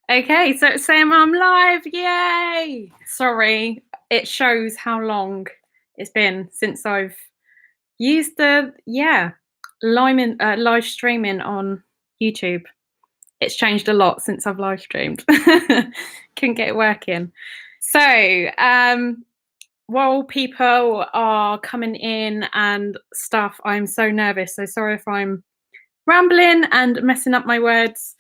Okay, so it's saying I'm live. Yay! Sorry, it shows how long it's been since I've used the live streaming on YouTube. It's changed a lot since I've live streamed. Couldn't get it working. So, while people are coming in and stuff, I'm so nervous. So sorry if I'm rambling and messing up my words.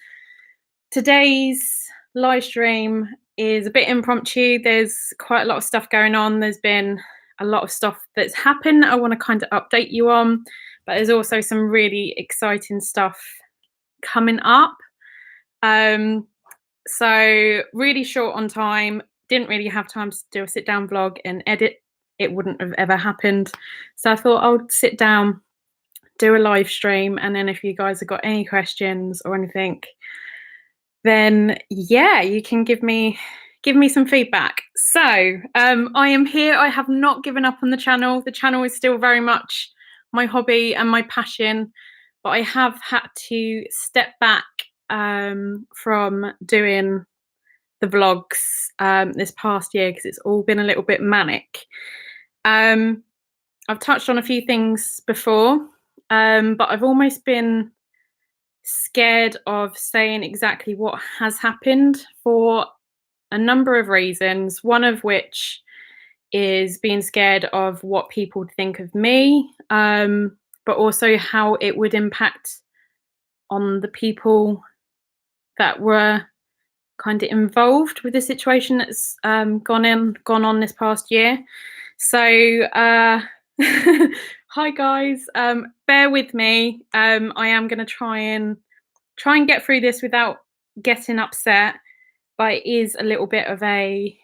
Today's live stream is a bit impromptu. There's quite a lot of stuff going on. There's been a lot of stuff that's happened I want to kind of update you on, but there's also some really exciting stuff coming up. Um, so really short on time. Didn't really have time to do a sit down vlog and edit. It wouldn't have ever happened. So I thought I'll sit down, do a live stream, and then if you guys have got any questions or anything, then yeah, you can give me some feedback. So I am here. I have not given up on the channel. The channel is still very much my hobby and my passion, but I have had to step back from doing the vlogs this past year because it's all been a little bit manic. I've touched on a few things before, but I've almost been scared of saying exactly what has happened for a number of reasons, one of which is being scared of what people would think of me, but also how it would impact on the people that were kind of involved with the situation that's gone on this past year. So hi guys, bear with me. I am going to try and get through this without getting upset, but it is a little bit of a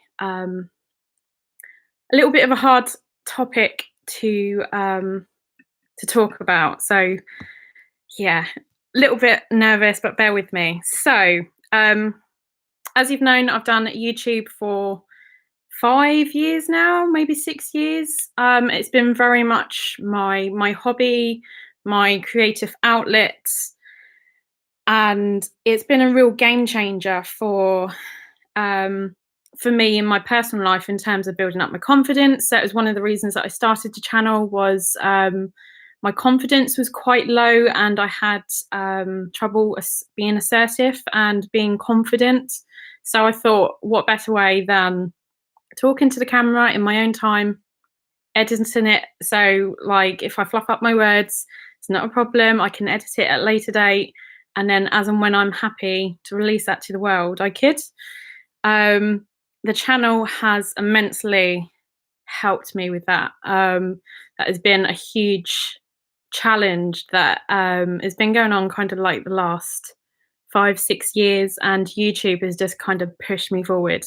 hard topic to talk about. So yeah, a little bit nervous, but bear with me. So as you've known, I've done YouTube for 5 years now, maybe 6 years. It's been very much my hobby, my creative outlet, and it's been a real game changer for me in my personal life in terms of building up my confidence. That was one of the reasons that I started the channel. Was my confidence was quite low, and I had trouble being assertive and being confident. So I thought, what better way than talking to the camera in my own time, editing it. So like if I fluff up my words, it's not a problem. I can edit it at a later date. And then as and when I'm happy to release that to the world, I could. The channel has immensely helped me with that. That has been a huge challenge that has been going on kind of like the last 5-6 years, and YouTube has just kind of pushed me forward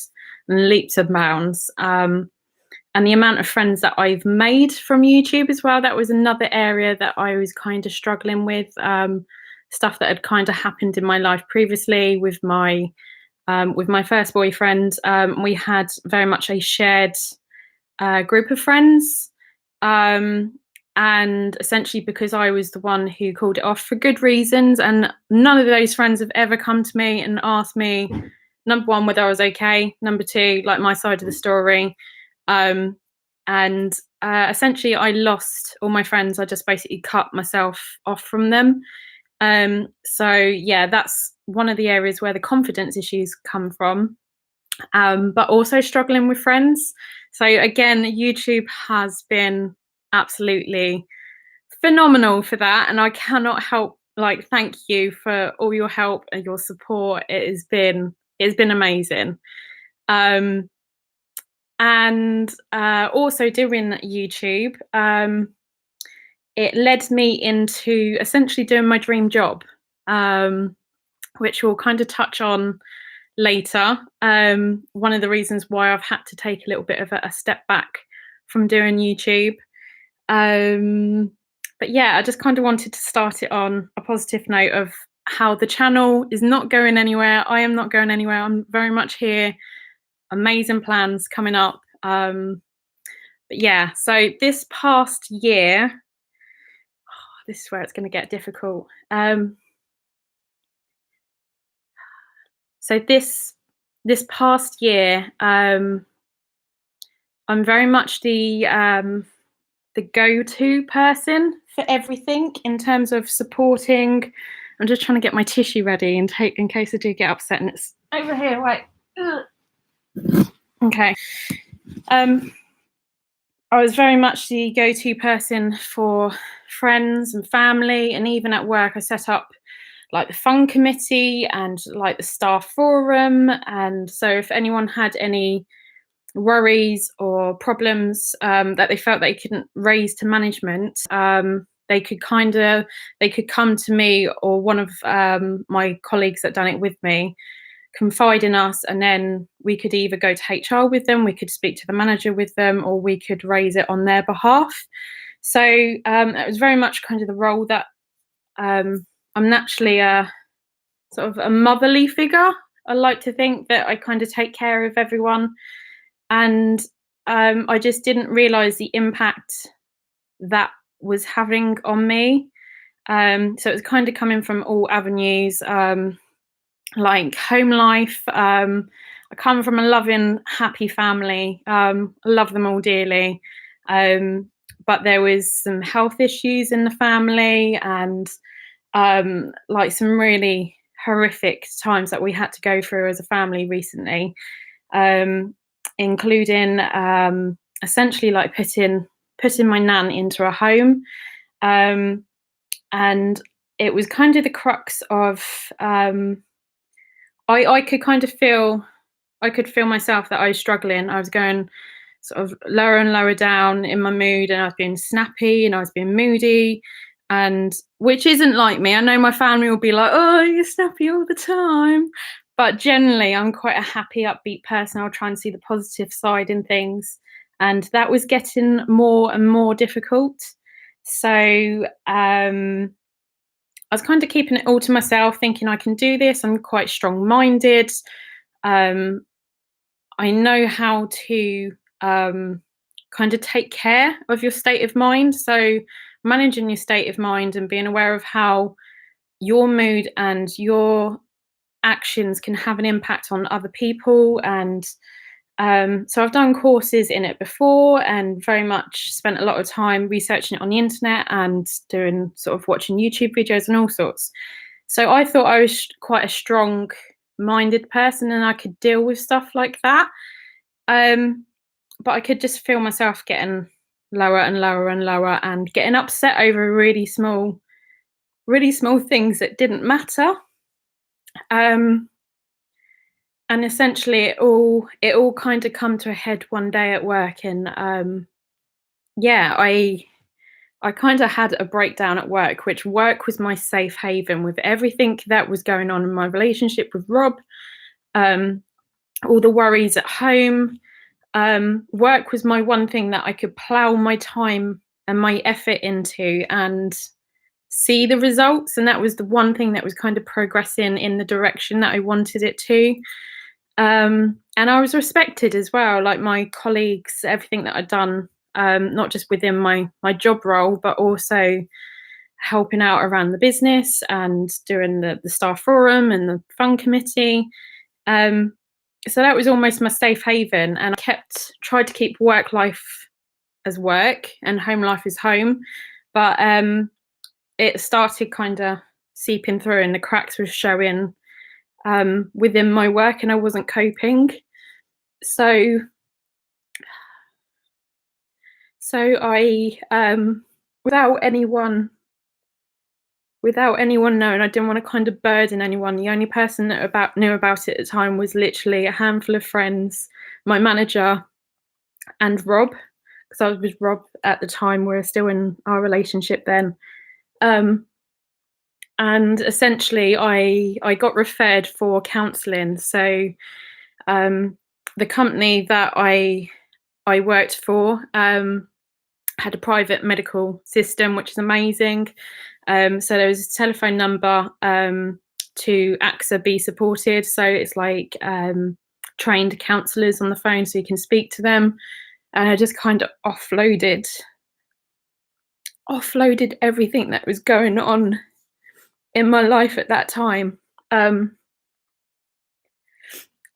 in leaps and bounds. And the amount of friends that I've made from YouTube as well, that was another area that I was kind of struggling with. Stuff that had kind of happened in my life previously with my first boyfriend. We had very much a shared group of friends. And essentially because I was the one who called it off for good reasons, and none of those friends have ever come to me and asked me, number one, whether I was okay, number two, like my side of the story. And essentially I lost all my friends. I just basically cut myself off from them. So yeah, that's one of the areas where the confidence issues come from, but also struggling with friends. So again, YouTube has been absolutely phenomenal for that, and I cannot help like thank you for all your help and your support. It's been amazing. And also doing YouTube, it led me into essentially doing my dream job, which we'll kind of touch on later. One of the reasons why I've had to take a little bit of a step back from doing YouTube. But yeah, I just kind of wanted to start it on a positive note of how the channel is not going anywhere. I am not going anywhere. I'm very much here. Amazing plans coming up. But yeah, so this past year, this is where it's going to get difficult. So this past year, I'm very much the go-to person for everything in terms of supporting. I'm just trying to get my tissue ready and take in case I do get upset, and it's over here. Wait. Ugh. Okay. I was very much the go-to person for friends and family, and even at work, I set up like the fun committee and like the staff forum. And so, if anyone had any worries or problems that they felt they couldn't raise to management, they could come to me or one of my colleagues that done it with me, confide in us, and then we could either go to HR with them, we could speak to the manager with them, or we could raise it on their behalf. So it was very much kind of the role that I'm naturally a sort of a motherly figure. I like to think that I kind of take care of everyone, and I just didn't realize the impact that was having on me. So it was kind of coming from all avenues, like home life. I come from a loving, happy family. I love them all dearly. But there was some health issues in the family, and like some really horrific times that we had to go through as a family recently, including essentially like putting my nan into a home, and it was kind of the crux of I could kind of feel I could feel myself that I was struggling. I was going sort of lower and lower down in my mood, and I was being snappy and I was being moody, and which isn't like me. I know my family will be like, "Oh, you're snappy all the time," but generally, I'm quite a happy, upbeat person. I'll try and see the positive side in things, and that was getting more and more difficult. So I was kind of keeping it all to myself, thinking I can do this. I'm quite strong-minded. Um, I know how to kind of take care of your state of mind. So managing your state of mind and being aware of how your mood and your actions can have an impact on other people. And so I've done courses in it before, and very much spent a lot of time researching it on the internet and doing sort of watching YouTube videos and all sorts. So I thought I was quite a strong minded person and I could deal with stuff like that. Um, but I could just feel myself getting lower and lower and lower and getting upset over really small things that didn't matter. Um, and essentially it all kind of come to a head one day at work, and yeah, I kind of had a breakdown at work, which work was my safe haven with everything that was going on in my relationship with Rob, um, all the worries at home. Work was my one thing that I could plow my time and my effort into and see the results, and that was the one thing that was kind of progressing in the direction that I wanted it to. And I was respected as well, like my colleagues, everything that I'd done, not just within my job role, but also helping out around the business and doing the staff forum and the fun committee. Um, so that was almost my safe haven, and I tried to keep work life as work and home life as home, but it started kind of seeping through, and the cracks were showing within my work, and I wasn't coping. So I without anyone knowing, I didn't want to kind of burden anyone. The only person that knew about it at the time was literally a handful of friends, my manager, and Rob, because I was with Rob at the time. We were still in our relationship then. And essentially I got referred for counselling. So the company that I worked for had a private medical system, which is amazing. So there was a telephone number to AXA Be Supported. So it's like trained counsellors on the phone, so you can speak to them. And I just kind of offloaded everything that was going on in my life at that time.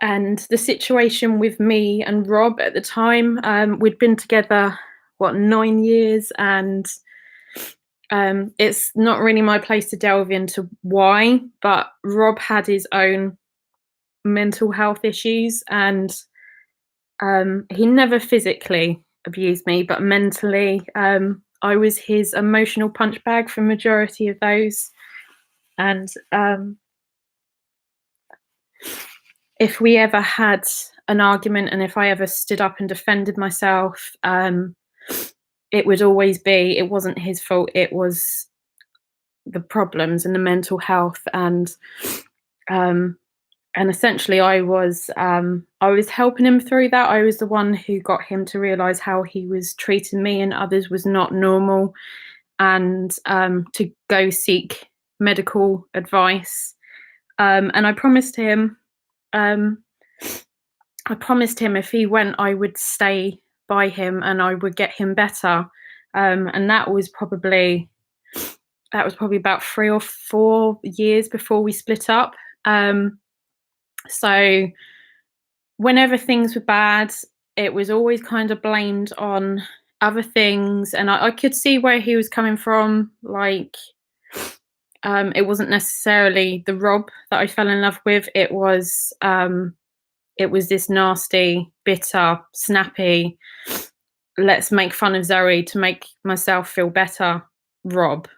And the situation with me and Rob at the time, we'd been together, 9 years, and it's not really my place to delve into why, but Rob had his own mental health issues, and he never physically abused me, but mentally, I was his emotional punch bag for majority of those. And if we ever had an argument, and if I ever stood up and defended myself, it would always be, it wasn't his fault, it was the problems and the mental health. And essentially I was helping him through that. I was the one who got him to realize how he was treating me and others was not normal, and to go seek medical advice. And I promised him if he went, I would stay by him and I would get him better. And that was probably about 3 or 4 years before we split up. So whenever things were bad, it was always kind of blamed on other things, and I could see where he was coming from. Like, it wasn't necessarily the Rob that I fell in love with. It was this nasty, bitter, snappy, let's make fun of Zoe to make myself feel better, Rob.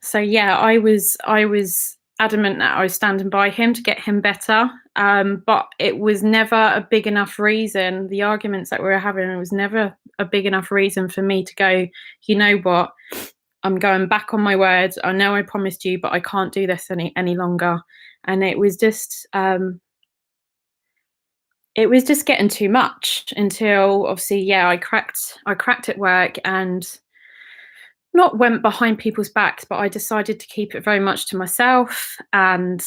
So yeah, I was adamant that I was standing by him to get him better. But it was never a big enough reason. The arguments that we were having, it was never a big enough reason for me to go, you know what, I'm going back on my word. I know I promised you, but I can't do this any longer. And it was just getting too much, until obviously, yeah, I cracked at work and not went behind people's backs, but I decided to keep it very much to myself and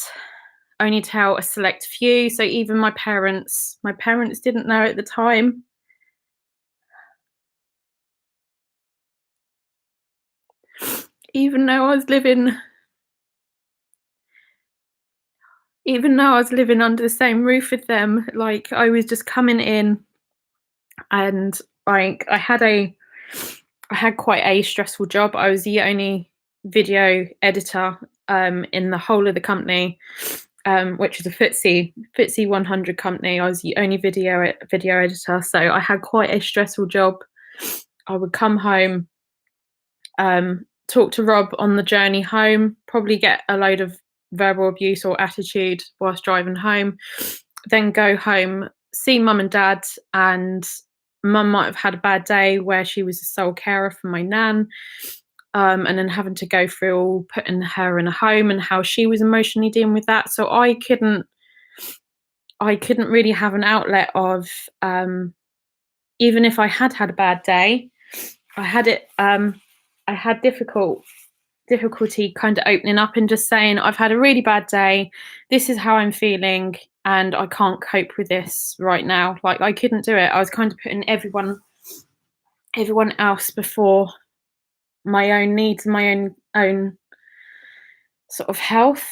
only tell a select few. So even my parents didn't know at the time. Even though I was living under the same roof with them, like, I was just coming in, and like I had quite a stressful job. I was the only video editor in the whole of the company, which is a FTSE 100 company. I was the only video editor, so I had quite a stressful job. I would come home, talk to Rob on the journey home, probably get a load of verbal abuse or attitude whilst driving home, then go home, see mum and dad, and mum might have had a bad day where she was the sole carer for my nan, and then having to go through putting her in a home and how she was emotionally dealing with that. So I couldn't really have an outlet of, even if I had a bad day, I had difficulty kind of opening up and just saying, I've had a really bad day, this is how I'm feeling, and I can't cope with this right now. Like, I couldn't do it. I was kind of putting everyone else before my own needs, my own sort of health.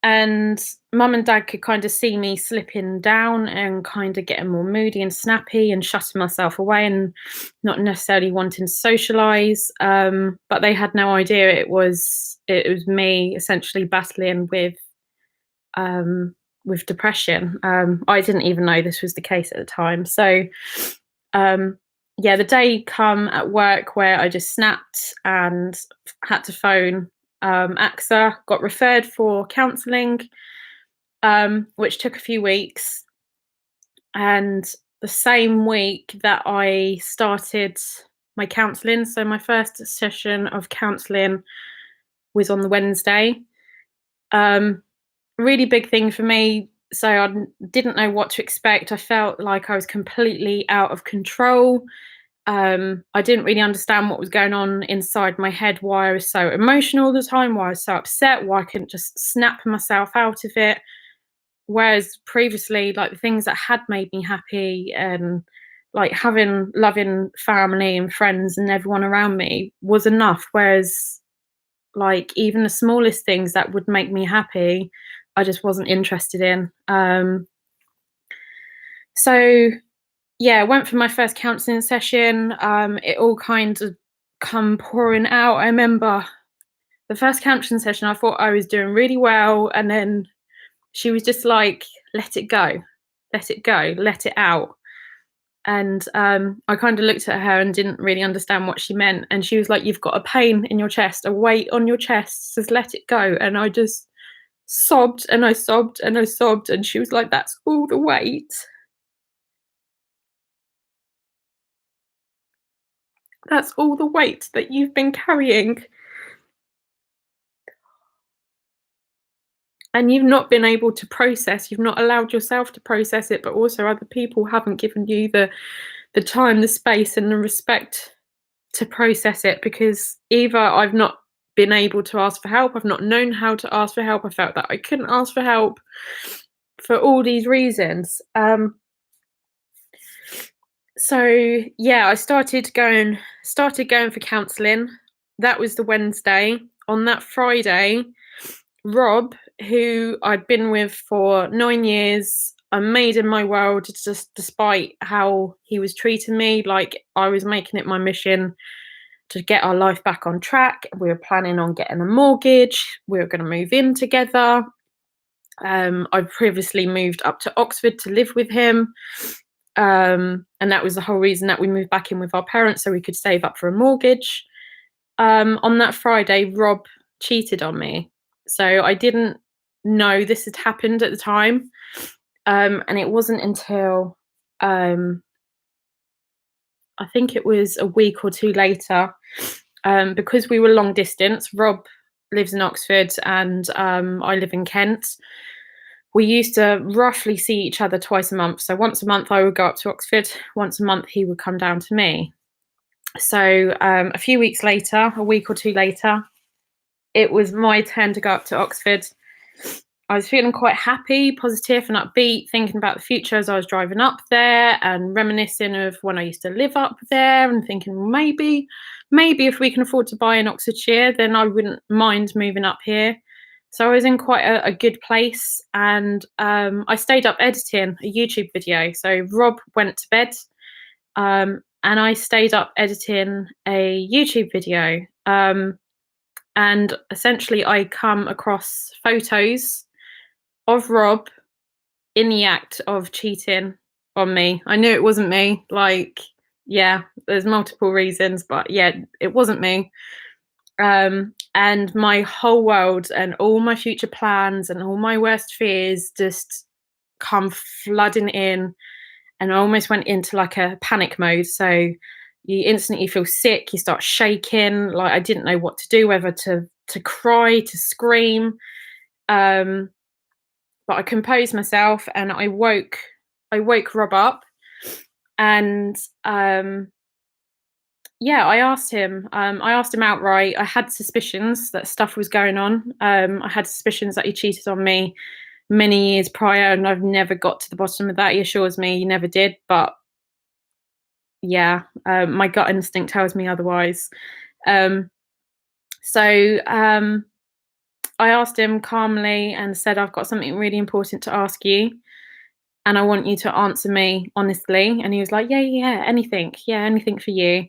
And mum and dad could kind of see me slipping down and kind of getting more moody and snappy and shutting myself away and not necessarily wanting to socialize. But they had no idea it was me essentially battling with depression. I didn't even know this was the case at the time. So yeah, the day come at work where I just snapped and had to phone AXA, got referred for counselling, which took a few weeks. And the same week that I started my counselling, so my first session of counselling was on the Wednesday. Really big thing for me. So I didn't know what to expect. I felt like I was completely out of control. I didn't really understand what was going on inside my head, why I was so emotional all the time, why I was so upset, why I couldn't just snap myself out of it. Whereas previously, like, the things that had made me happy and like having loving family and friends and everyone around me was enough. Whereas Like, even the smallest things that would make me happy, I just wasn't interested in. So yeah, I went for my first counselling session. It all kind of come pouring out. I remember the first counselling session, I thought I was doing really well, and then she was just like, "Let it go, let it go, let it out." And I kind of looked at her and didn't really understand what she meant. And she was like, "You've got a pain in your chest, a weight on your chest. Just let it go." And I just sobbed and I sobbed and I sobbed. And she was like, "That's all the weight. That's all the weight that you've been carrying. And you've not been able to process, you've not allowed yourself to process it, but also other people haven't given you the time, the space, and the respect to process it, because either I've not been able to ask for help, I've not known how to ask for help, I felt that I couldn't ask for help for all these reasons. So yeah, I started going for counselling. That was the Wednesday. On that Friday, Rob, who I'd been with for 9 years, I made him my world, just despite how he was treating me. Like, I was making it my mission to get our life back on track. We were planning on getting a mortgage. We were going to move in together. I'd previously moved up to Oxford to live with him. And that was the whole reason that we moved back in with our parents, so we could save up for a mortgage. On that Friday, Rob cheated on me. So I didn't know this had happened at the time. And it wasn't until I think it was a week or two later, because we were long distance. Rob lives in Oxford and I live in Kent. We used to roughly see each other twice a month. So once a month I would go up to Oxford, once a month he would come down to me. So a few weeks later, a week or two later, it was my turn to go up to Oxford. I was feeling quite happy, positive, and upbeat, thinking about the future as I was driving up there and reminiscing of when I used to live up there, and thinking, well, maybe if we can afford to buy in Oxfordshire, then I wouldn't mind moving up here. So I was in quite a good place, and I stayed up editing a YouTube video. So Rob went to bed, and I stayed up editing a YouTube video. And essentially, I come across photos of Rob in the act of cheating on me. I knew it wasn't me. Like, yeah, there's multiple reasons, but yeah, it wasn't me. And my whole world and all my future plans and all my worst fears just come flooding in, and I almost went into like a panic mode. So you instantly feel sick, you start shaking, like I didn't know what to do, whether to cry, to scream. But I composed myself and I woke Rob up, and yeah, I asked him outright. I had suspicions that stuff was going on. I had suspicions that he cheated on me many years prior, and I've never got to the bottom of that. He assures me he never did, but yeah, my gut instinct tells me otherwise. So I asked him calmly and said, "I've got something really important to ask you, and I want you to answer me honestly." And he was like, "Yeah, anything. Yeah, anything for you."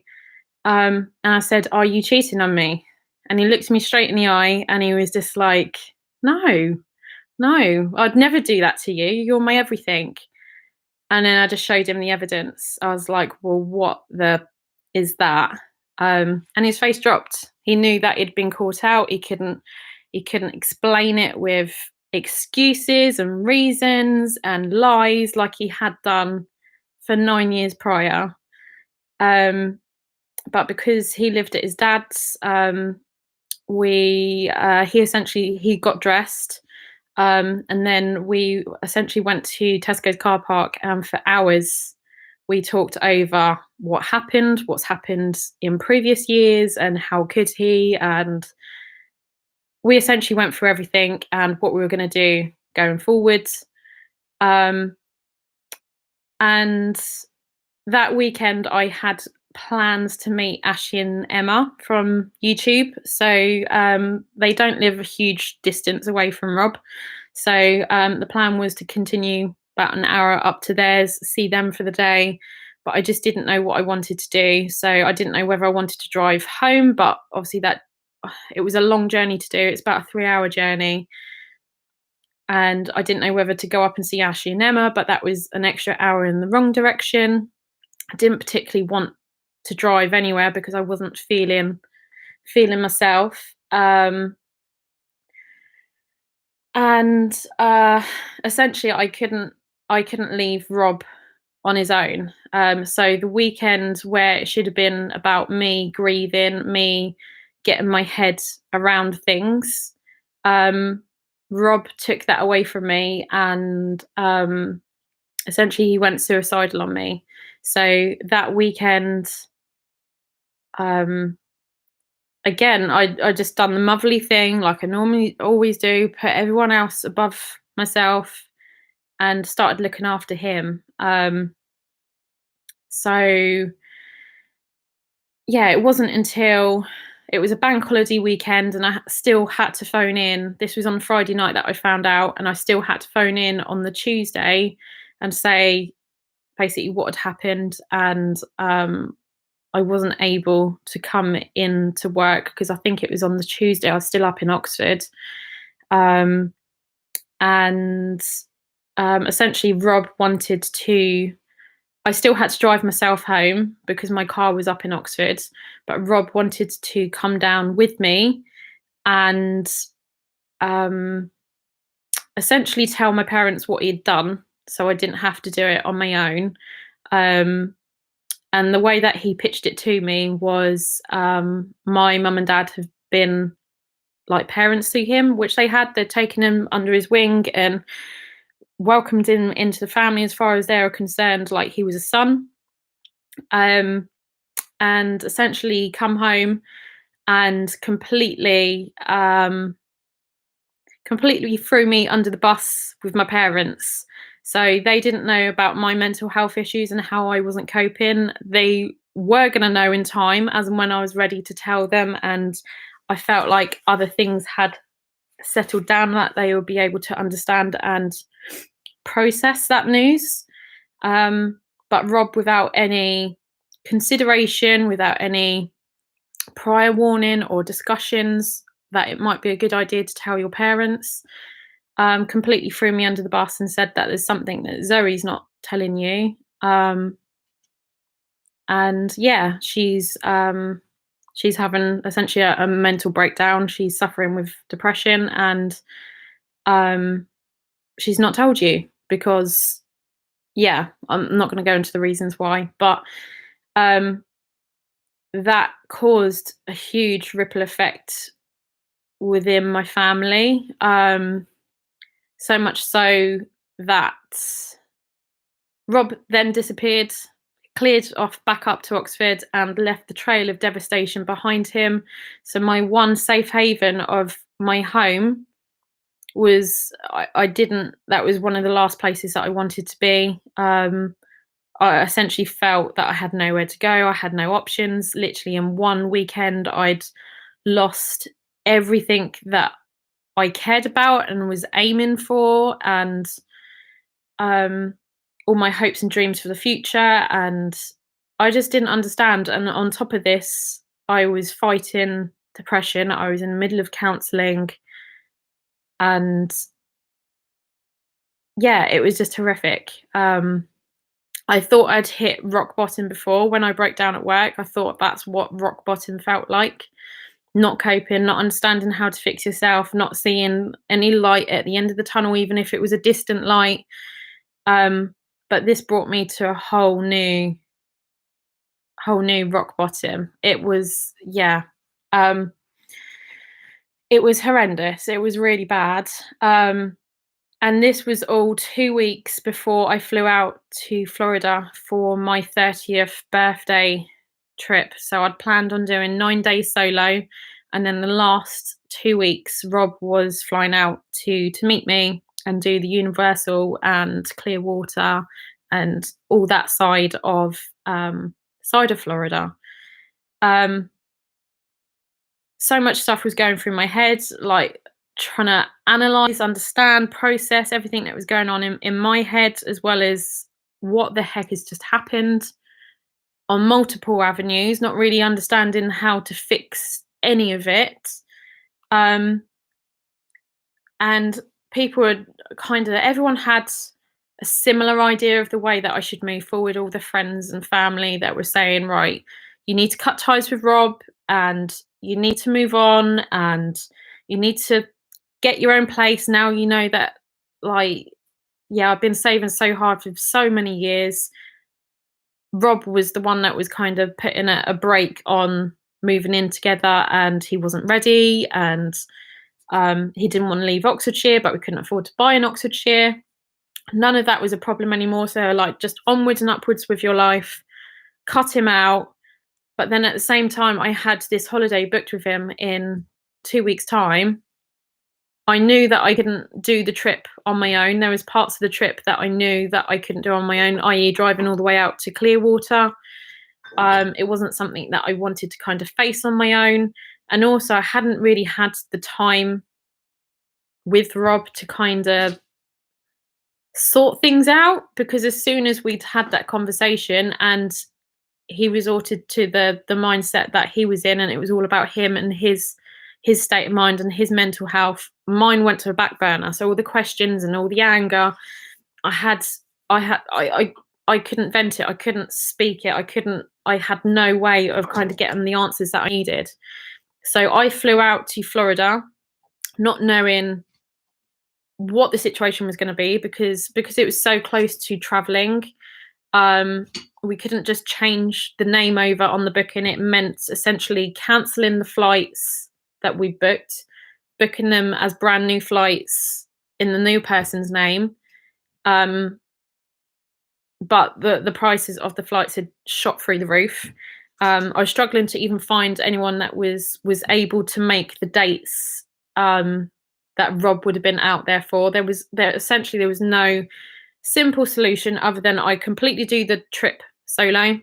And I said, "Are you cheating on me?" And he looked me straight in the eye and he was just like, "No, no, I'd never do that to you. You're my everything." And then I just showed him the evidence. I was like, "Well, what the is that?" And his face dropped. He knew that he'd been caught out. He couldn't explain it with excuses and reasons and lies like he had done for 9 years prior. But because he lived at his dad's, he got dressed, and then we essentially went to Tesco's car park, and for hours we talked over what's happened in previous years, and how could he, and we essentially went through everything and what we were going to do going forwards. And that weekend I had plans to meet Ashley and Emma from YouTube. So they don't live a huge distance away from Rob. So the plan was to continue about an hour up to theirs, see them for the day. But I just didn't know what I wanted to do. So I didn't know whether I wanted to drive home, but obviously that it was a long journey to do. It's about a 3-hour journey. And I didn't know whether to go up and see Ashley and Emma, but that was an extra hour in the wrong direction. I didn't particularly want to drive anywhere because I wasn't feeling myself. And essentially I couldn't leave Rob on his own. So the weekend where it should have been about me grieving, me getting my head around things, Rob took that away from me, and essentially he went suicidal on me. So that weekend, again, I just done the motherly thing like I normally always do, put everyone else above myself, and started looking after him. So yeah, it wasn't until it was a bank holiday weekend and I still had to phone in. This was on Friday night that I found out, and I still had to phone in on the Tuesday and say basically what had happened. And I wasn't able to come in to work because I think it was on the Tuesday. I was still up in Oxford. And essentially Rob wanted to, I still had to drive myself home because my car was up in Oxford, but Rob wanted to come down with me and essentially tell my parents what he'd done so I didn't have to do it on my own. And the way that he pitched it to me was my mum and dad have been like parents to him, which they had. They'd taken him under his wing and welcomed him into the family as far as they're concerned, like he was a son. And essentially come home and completely threw me under the bus with my parents. So they didn't know about my mental health issues and how I wasn't coping. They were going to know in time as and when I was ready to tell them, and I felt like other things had settled down that they would be able to understand and process that news. But Rob, without any consideration, without any prior warning or discussions that it might be a good idea to tell your parents, completely threw me under the bus and said that there's something that Zoe's not telling you. And yeah, she's having essentially a mental breakdown. She's suffering with depression, and she's not told you because, yeah, I'm not going to go into the reasons why, but that caused a huge ripple effect within my family. So much so that Rob then disappeared, cleared off back up to Oxford, and left the trail of devastation behind him. So my one safe haven of my home was, that was one of the last places that I wanted to be. I essentially felt that I had nowhere to go. I had no options. Literally in one weekend, I'd lost everything that I cared about and was aiming for, and all my hopes and dreams for the future. And I just didn't understand. And on top of this, I was fighting depression. I was in the middle of counselling, and yeah, it was just horrific. I thought I'd hit rock bottom before when I broke down at work. I thought that's what rock bottom felt like. Not coping, not understanding how to fix yourself, not seeing any light at the end of the tunnel, even if it was a distant light. But this brought me to a whole new rock bottom. It was, yeah. It was horrendous. It was really bad. And this was all 2 weeks before I flew out to Florida for my 30th birthday trip. So I'd planned on doing 9 days solo. And then the last 2 weeks, Rob was flying out to meet me and do the Universal and Clearwater and all that side of side of Florida. So much stuff was going through my head, like trying to analyze, understand, process everything that was going on in my head, as well as what the heck has just happened on multiple avenues, not really understanding how to fix any of it. And people had everyone had a similar idea of the way that I should move forward. All the friends and family that were saying, right, you need to cut ties with Rob and you need to move on and you need to get your own place. Now you know that, like, yeah, I've been saving so hard for so many years. Rob was the one that was kind of putting a break on moving in together, and he wasn't ready, and he didn't want to leave Oxfordshire, but we couldn't afford to buy in Oxfordshire. None of that was a problem anymore. So, like, just onwards and upwards with your life, cut him out. But then at the same time, I had this holiday booked with him in 2 weeks' time. I knew that I couldn't do the trip on my own. There was parts of the trip that I knew that I couldn't do on my own, i.e. driving all the way out to Clearwater. It wasn't something that I wanted to kind of face on my own. And also I hadn't really had the time with Rob to kind of sort things out, because as soon as we'd had that conversation and he resorted to the mindset that he was in, and it was all about him and his state of mind and his mental health, mine went to a back burner. So all the questions and all the anger I couldn't vent it. I couldn't speak it. I had no way of kind of getting the answers that I needed. So I flew out to Florida, not knowing what the situation was going to be, because it was so close to traveling. We couldn't just change the name over on the booking. It meant essentially cancelling the flights that we booked, booking them as brand new flights in the new person's name. But the prices of the flights had shot through the roof. I was struggling to even find anyone that was able to make the dates that Rob would have been out there for. There was no simple solution other than I completely do the trip solo,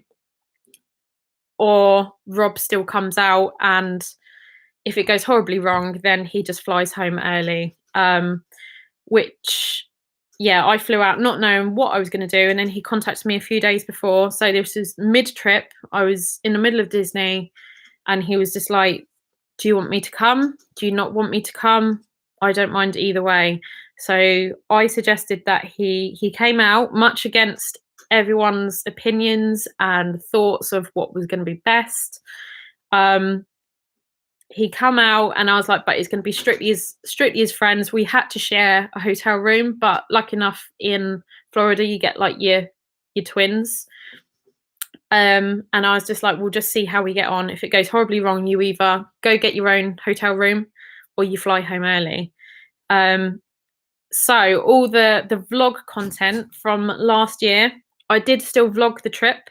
or Rob still comes out, and if it goes horribly wrong, then he just flies home early. Which, yeah, I flew out not knowing what I was going to do, and then he contacted me a few days before. So this was mid-trip. I was in the middle of Disney, and he was just like, "Do you want me to come? Do you not want me to come? I don't mind either way." So I suggested that he came out, much against everyone's opinions and thoughts of what was going to be best. He come out, and I was like, but it's going to be strictly as friends. We had to share a hotel room, but lucky enough in Florida, you get like your twins. And I was just like, we'll just see how we get on. If it goes horribly wrong, you either go get your own hotel room or you fly home early. So all the vlog content from last year, I did still vlog the trip,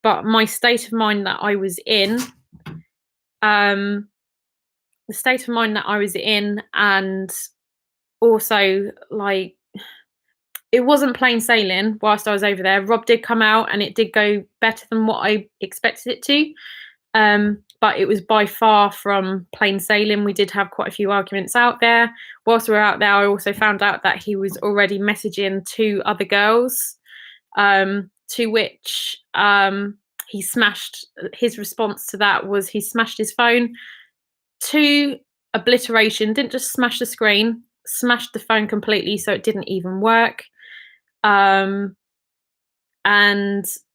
but my state of mind that I was in, and also, like, it wasn't plain sailing whilst I was over there. Rob did come out, and it did go better than what I expected it to. But it was by far from plain sailing. We did have quite a few arguments out there. Whilst we were out there, I also found out that he was already messaging 2 other girls, to which he smashed. His response to that was he smashed his phone to obliteration. Didn't just smash the screen, smashed the phone completely, so it didn't even work. And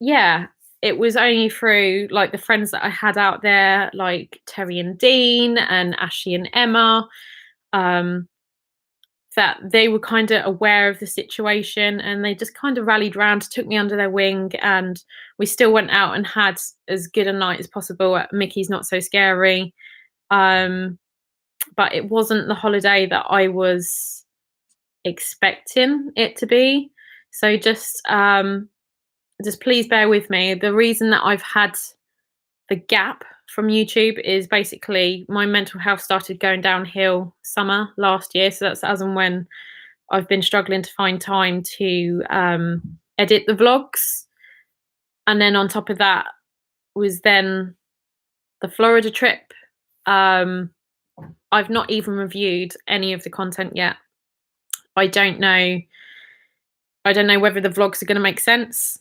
yeah, it was only through, like, the friends that I had out there, like Terry and Dean and Ashley and Emma, that they were kind of aware of the situation, and they just kind of rallied round, took me under their wing, and we still went out and had as good a night as possible at Mickey's Not So Scary. But it wasn't the holiday that I was expecting it to be. So just please bear with me. The reason that I've had the gap from YouTube is basically my mental health started going downhill summer last year. So that's as and when I've been struggling to find time to edit the vlogs. And then on top of that, was then the Florida trip. I've not even reviewed any of the content yet. I don't know whether the vlogs are going to make sense.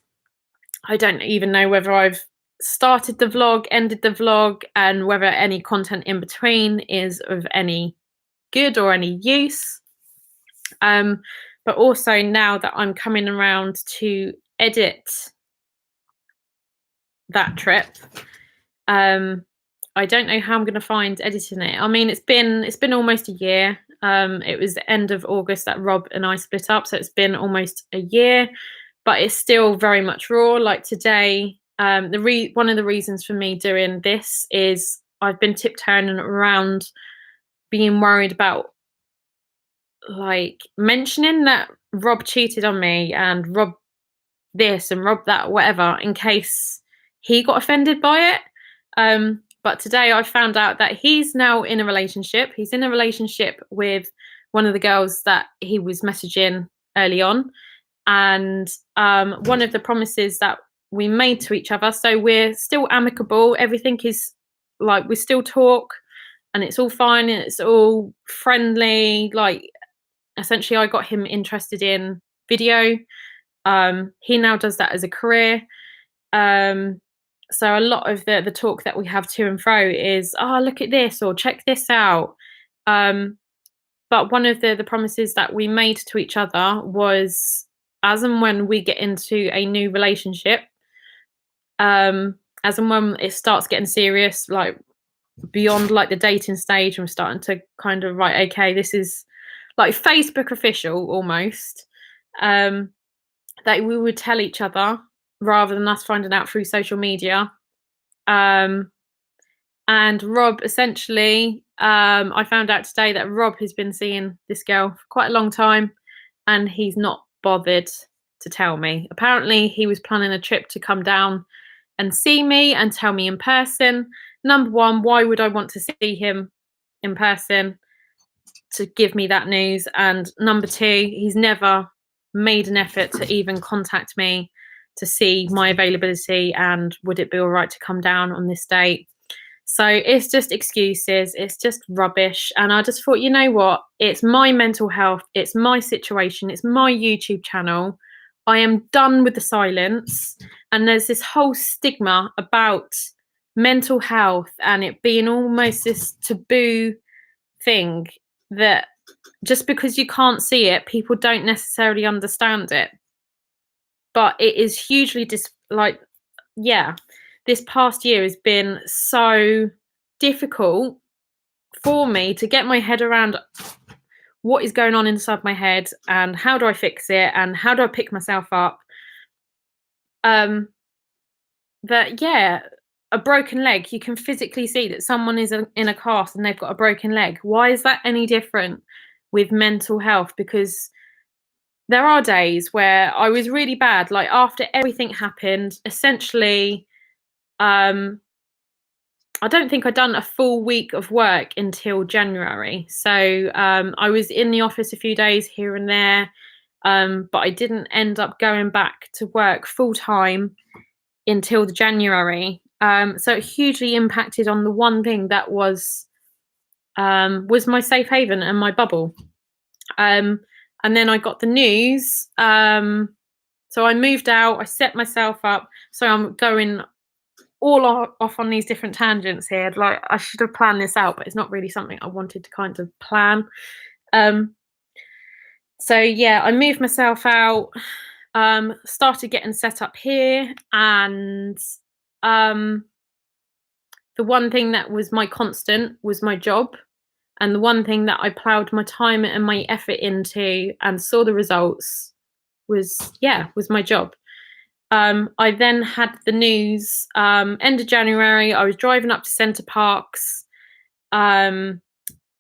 I don't even know whether I've started the vlog, ended the vlog, and whether any content in between is of any good or any use. But also now that I'm coming around to edit that trip, I don't know how I'm going to find editing it. I mean, it's been almost a year. It was the end of August that Rob and I split up, so it's been almost a year, but it's still very much raw. Like today, one of the reasons for me doing this is I've been tiptoeing around being worried about like mentioning that Rob cheated on me and Rob this and Rob that, whatever, in case he got offended by it. But today I found out that he's now in a relationship. He's in a relationship with one of the girls that he was messaging early on. And one of the promises that we made to each other, so we're still amicable. Everything is like, we still talk and it's all fine and it's all friendly. Like, essentially I got him interested in video. He now does that as a career. So a lot of the talk that we have to and fro is, oh, look at this or check this out. But one of the promises that we made to each other was, as and when we get into a new relationship, as and when it starts getting serious, like beyond like the dating stage, and we're starting to kind of, right, okay, this is like Facebook official almost, that we would tell each other rather than us finding out through social media. And Rob, essentially, I found out today that Rob has been seeing this girl for quite a long time and he's not bothered to tell me. Apparently he was planning a trip to come down and see me and tell me in person. Number one, why would I want to see him in person to give me that news? And number two, he's never made an effort to even contact me to see my availability and would it be all right to come down on this date. So it's just excuses, it's just rubbish. And I just thought, you know what, it's my mental health, it's my situation, it's my YouTube channel. I am done with the silence. And there's this whole stigma about mental health and it being almost this taboo thing, that just because you can't see it, people don't necessarily understand it. But it is hugely this past year has been so difficult for me to get my head around what is going on inside my head and how do I fix it and how do I pick myself up. That, yeah, a broken leg, you can physically see that someone is in a cast and they've got a broken leg. Why is that any different with mental health? Because there are days where I was really bad, like after everything happened, essentially, I don't think I'd done a full week of work until January. So I was in the office a few days here and there, but I didn't end up going back to work full time until the January. So it hugely impacted on the one thing that was my safe haven and my bubble. And then I got the news. So I moved out, I set myself up. So I'm going all off on these different tangents here. Like, I should have planned this out, but it's not really something I wanted to kind of plan. So yeah, I moved myself out, started getting set up here, and the one thing that was my constant was my job. And the one thing that I ploughed my time and my effort into and saw the results was my job. I then had the news end of January. I was driving up to Center Parcs,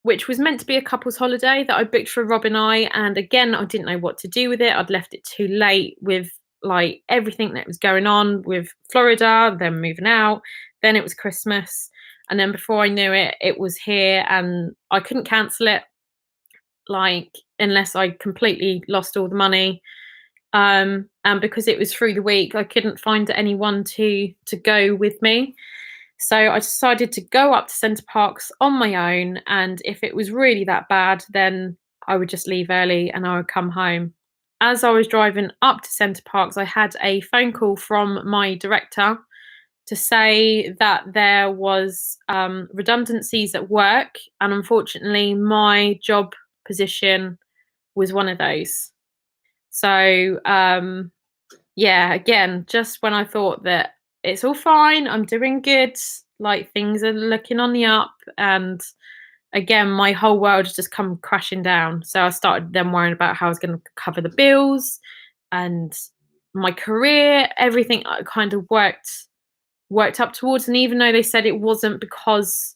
which was meant to be a couple's holiday that I booked for Rob and I. And again, I didn't know what to do with it. I'd left it too late with like everything that was going on with Florida, then moving out, then it was Christmas. And then before I knew it, it was here and I couldn't cancel it, like, unless I completely lost all the money. And because it was through the week, I couldn't find anyone to go with me. So I decided to go up to Center Parcs on my own, and if it was really that bad, then I would just leave early and I would come home. As I was driving up to Center Parcs, I had a phone call from my director to say that there was redundancies at work, and unfortunately, my job position was one of those. So yeah, again, just when I thought that it's all fine, I'm doing good, like things are looking on the up, and again, my whole world has just come crashing down. So I started then worrying about how I was going to cover the bills and my career, everything I kind of worked up towards. And even though they said it wasn't because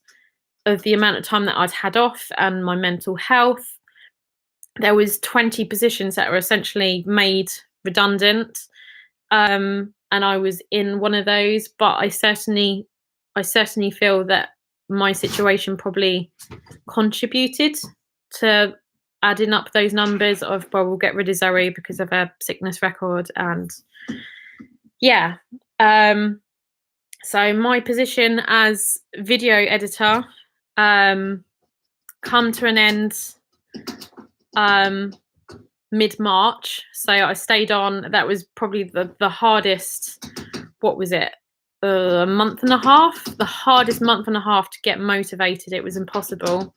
of the amount of time that I'd had off and my mental health, there was 20 positions that were essentially made redundant. And I was in one of those, but I certainly feel that my situation probably contributed to adding up those numbers of, well, we'll get rid of Zoe because of her sickness record. And yeah, so my position as video editor come to an end mid-March. So I stayed on. That was probably the hardest, what was it, a month and a half, the hardest month and a half to get motivated. It was impossible.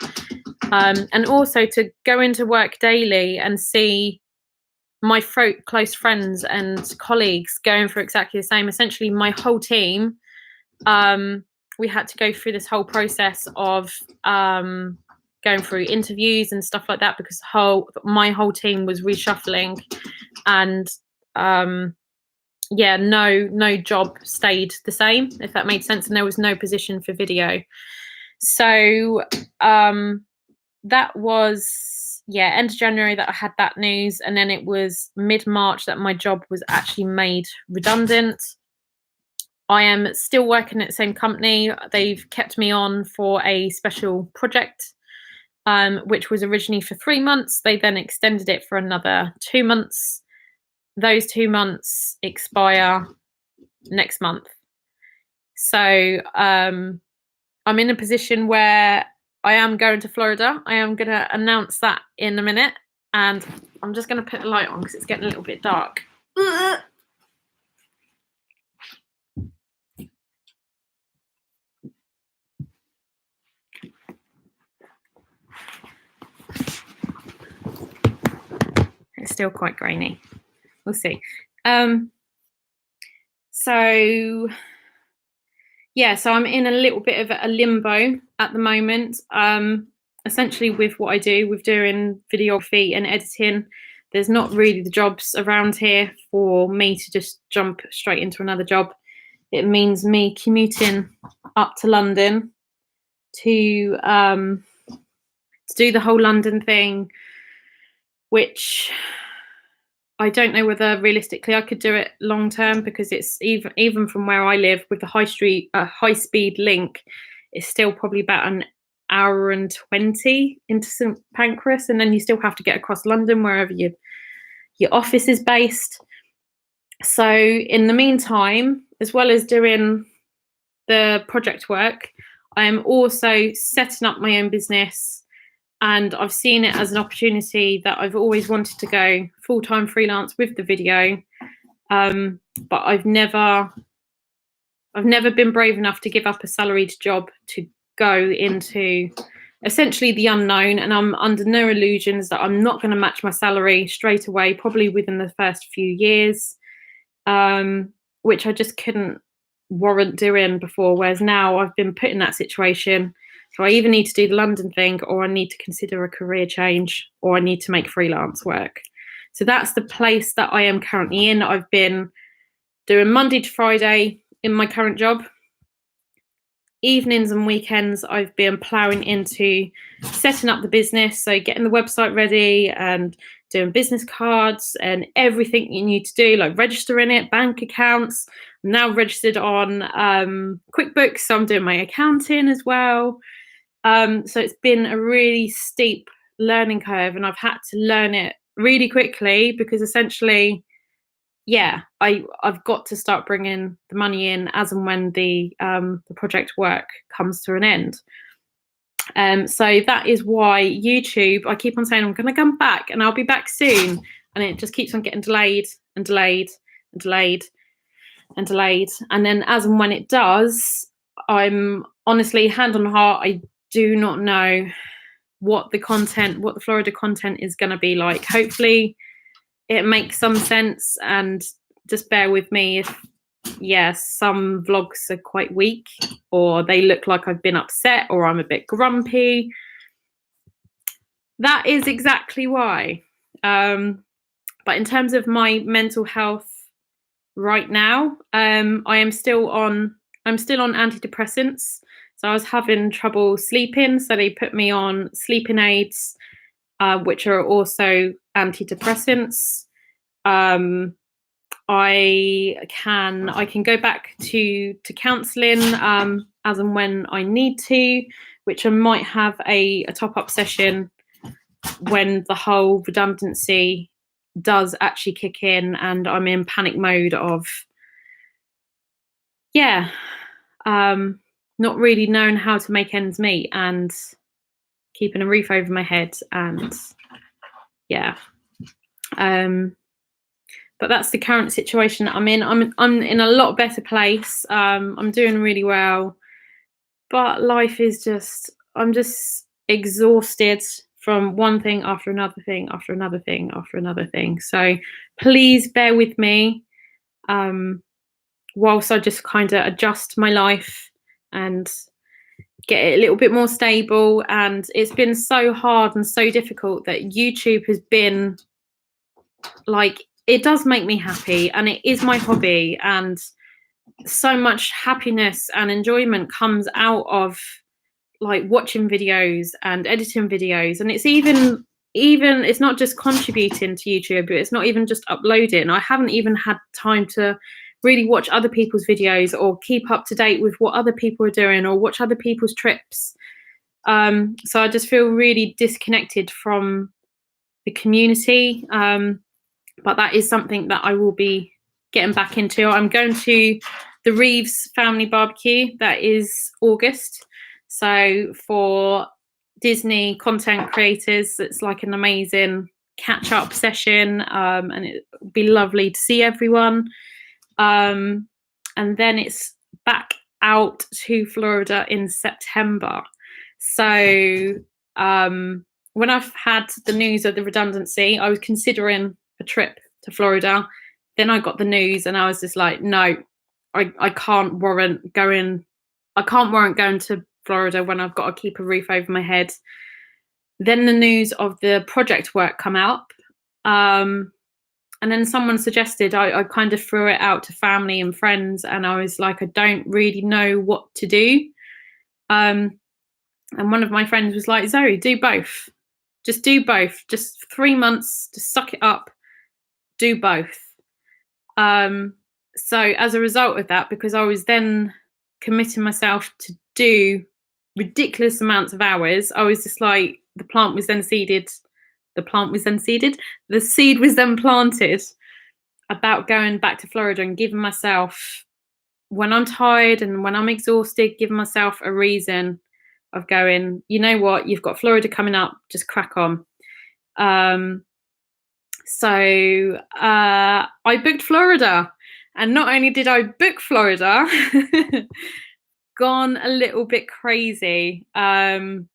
And also to go into work daily and see my close friends and colleagues going through exactly the same. Essentially, my whole team, we had to go through this whole process of going through interviews and stuff like that, because my whole team was reshuffling, and yeah, no job stayed the same, if that made sense, and there was no position for video. So that was, yeah, end of January that I had that news, and then it was mid-March that my job was actually made redundant. I am still working at the same company. They've kept me on for a special project, which was originally for 3 months. They then extended it for another 2 months. Those 2 months expire next month. So I'm in a position where I am going to Florida. I am going to announce that in a minute. And I'm just going to put the light on because it's getting a little bit dark. It's still quite grainy. We'll see. So yeah, so I'm in a little bit of a limbo at the moment. Essentially with what I do, with doing videography and editing, there's not really the jobs around here for me to just jump straight into another job. It means me commuting up to London to do the whole London thing, which I don't know whether realistically I could do it long term, because it's even from where I live with the high speed link, it's still probably about an hour and 20 into St Pancras, and then you still have to get across London wherever your office is based. So in the meantime, as well as doing the project work, I am also setting up my own business. And I've seen it as an opportunity that I've always wanted to go full-time freelance with the video, but I've never been brave enough to give up a salaried job to go into essentially the unknown. And I'm under no illusions that I'm not going to match my salary straight away, probably within the first few years, which I just couldn't warrant doing before. Whereas now I've been put in that situation. So I either need to do the London thing, or I need to consider a career change, or I need to make freelance work. So that's the place that I am currently in. I've been doing Monday to Friday in my current job. Evenings and weekends, I've been ploughing into setting up the business. So getting the website ready and doing business cards and everything you need to do, like registering it, bank accounts. I'm now registered on QuickBooks, so I'm doing my accounting as well. So it's been a really steep learning curve, and I've had to learn it really quickly, because essentially yeah, I've got to start bringing the money in as and when the project work comes to an end. So that is why YouTube, I keep on saying I'm going to come back and I'll be back soon, and it just keeps on getting delayed and delayed and delayed and delayed. And then as and when it does, I'm honestly, hand on heart, I do not know what the Florida content is going to be like. Hopefully it makes some sense, and just bear with me if, some vlogs are quite weak, or they look like I've been upset, or I'm a bit grumpy. That is exactly why. But in terms of my mental health right now, I'm still on antidepressants. So I was having trouble sleeping, so they put me on sleeping aids, which are also antidepressants. I can go back to counselling as and when I need to, which I might have a top up session when the whole redundancy does actually kick in and I'm in panic mode of not really knowing how to make ends meet and keeping a roof over my head, and but that's the current situation that I'm in. I'm in a lot better place. I'm doing really well, but life is I'm just exhausted from one thing after another thing after another thing after another thing. So please bear with me whilst I just kind of adjust my life and get it a little bit more stable. And it's been so hard and so difficult that YouTube has been like, it does make me happy and it is my hobby, and so much happiness and enjoyment comes out of like watching videos and editing videos. And it's even it's not just contributing to YouTube, but it's not even just uploading. I haven't even had time to really watch other people's videos or keep up to date with what other people are doing or watch other people's trips. So I just feel really disconnected from the community. But that is something that I will be getting back into. I'm going to the Reeves family barbecue. That is August. So for Disney content creators, it's like an amazing catch-up session, and it would be lovely to see everyone. And then it's back out to Florida in September. So when I've had the news of the redundancy, I was considering a trip to Florida. Then I got the news and I was just like, no, I can't warrant going. I can't warrant going to Florida when I've got to keep a roof over my head. Then the news of the project work come out. And then someone suggested, I kind of threw it out to family and friends, and I was like, I don't really know what to do. And one of my friends was like, Zoe, do both. Just do both. Just 3 months, just suck it up, do both. So as a result of that, because I was then committing myself to do ridiculous amounts of hours, I was just like, the seed was then planted about going back to Florida and giving myself, when I'm tired and when I'm exhausted, giving myself a reason of going, you know what, you've got Florida coming up, just crack on. So I booked Florida, and not only did I book Florida, gone a little bit crazy. I've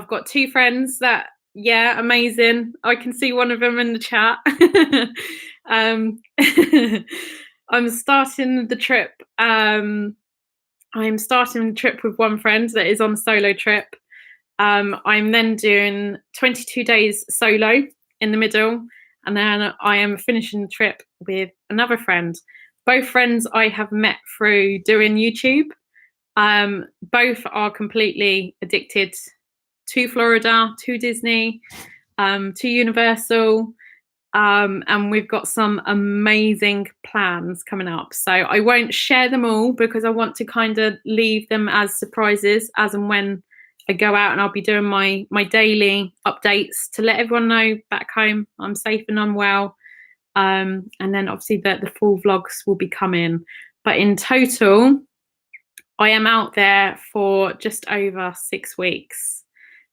got 2 friends that, amazing. I can see one of them in the chat. I'm starting the trip. I'm starting the trip with one friend that is on a solo trip. I'm then doing 22 days solo in the middle, and then I am finishing the trip with another friend. Both friends I have met through doing YouTube. Both are completely addicted to Florida, to Disney, to Universal, and we've got some amazing plans coming up. So I won't share them all because I want to kind of leave them as surprises as and when I go out, and I'll be doing my daily updates to let everyone know back home I'm safe and I'm well. And then obviously the full vlogs will be coming. But in total, I am out there for just over 6 weeks.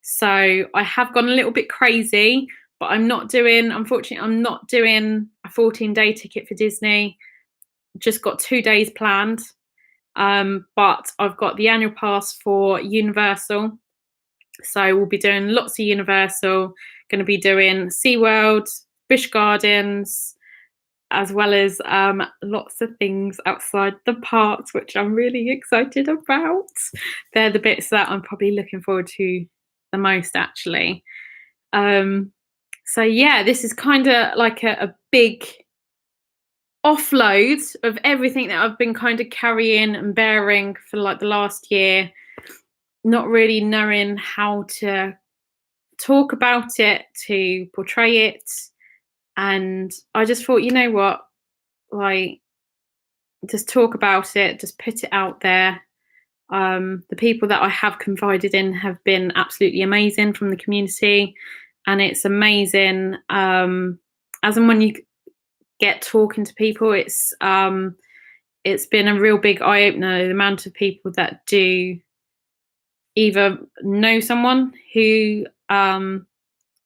So I have gone a little bit crazy, but unfortunately, I'm not doing a 14-day ticket for Disney. Just got 2 days planned. But I've got the annual pass for Universal. So we'll be doing lots of Universal, going to be doing SeaWorld, Busch Gardens, as well as lots of things outside the parks, which I'm really excited about. They're the bits that I'm probably looking forward to the most, actually. So yeah, this is kind of like a big offload of everything that I've been kind of carrying and bearing for like the last year, not really knowing how to talk about it, to portray it. And I just thought, you know what, like, just talk about it, just put it out there. The people that I have confided in have been absolutely amazing from the community, and it's amazing as and when you get talking to people, it's been a real big eye opener, the amount of people that do either know someone who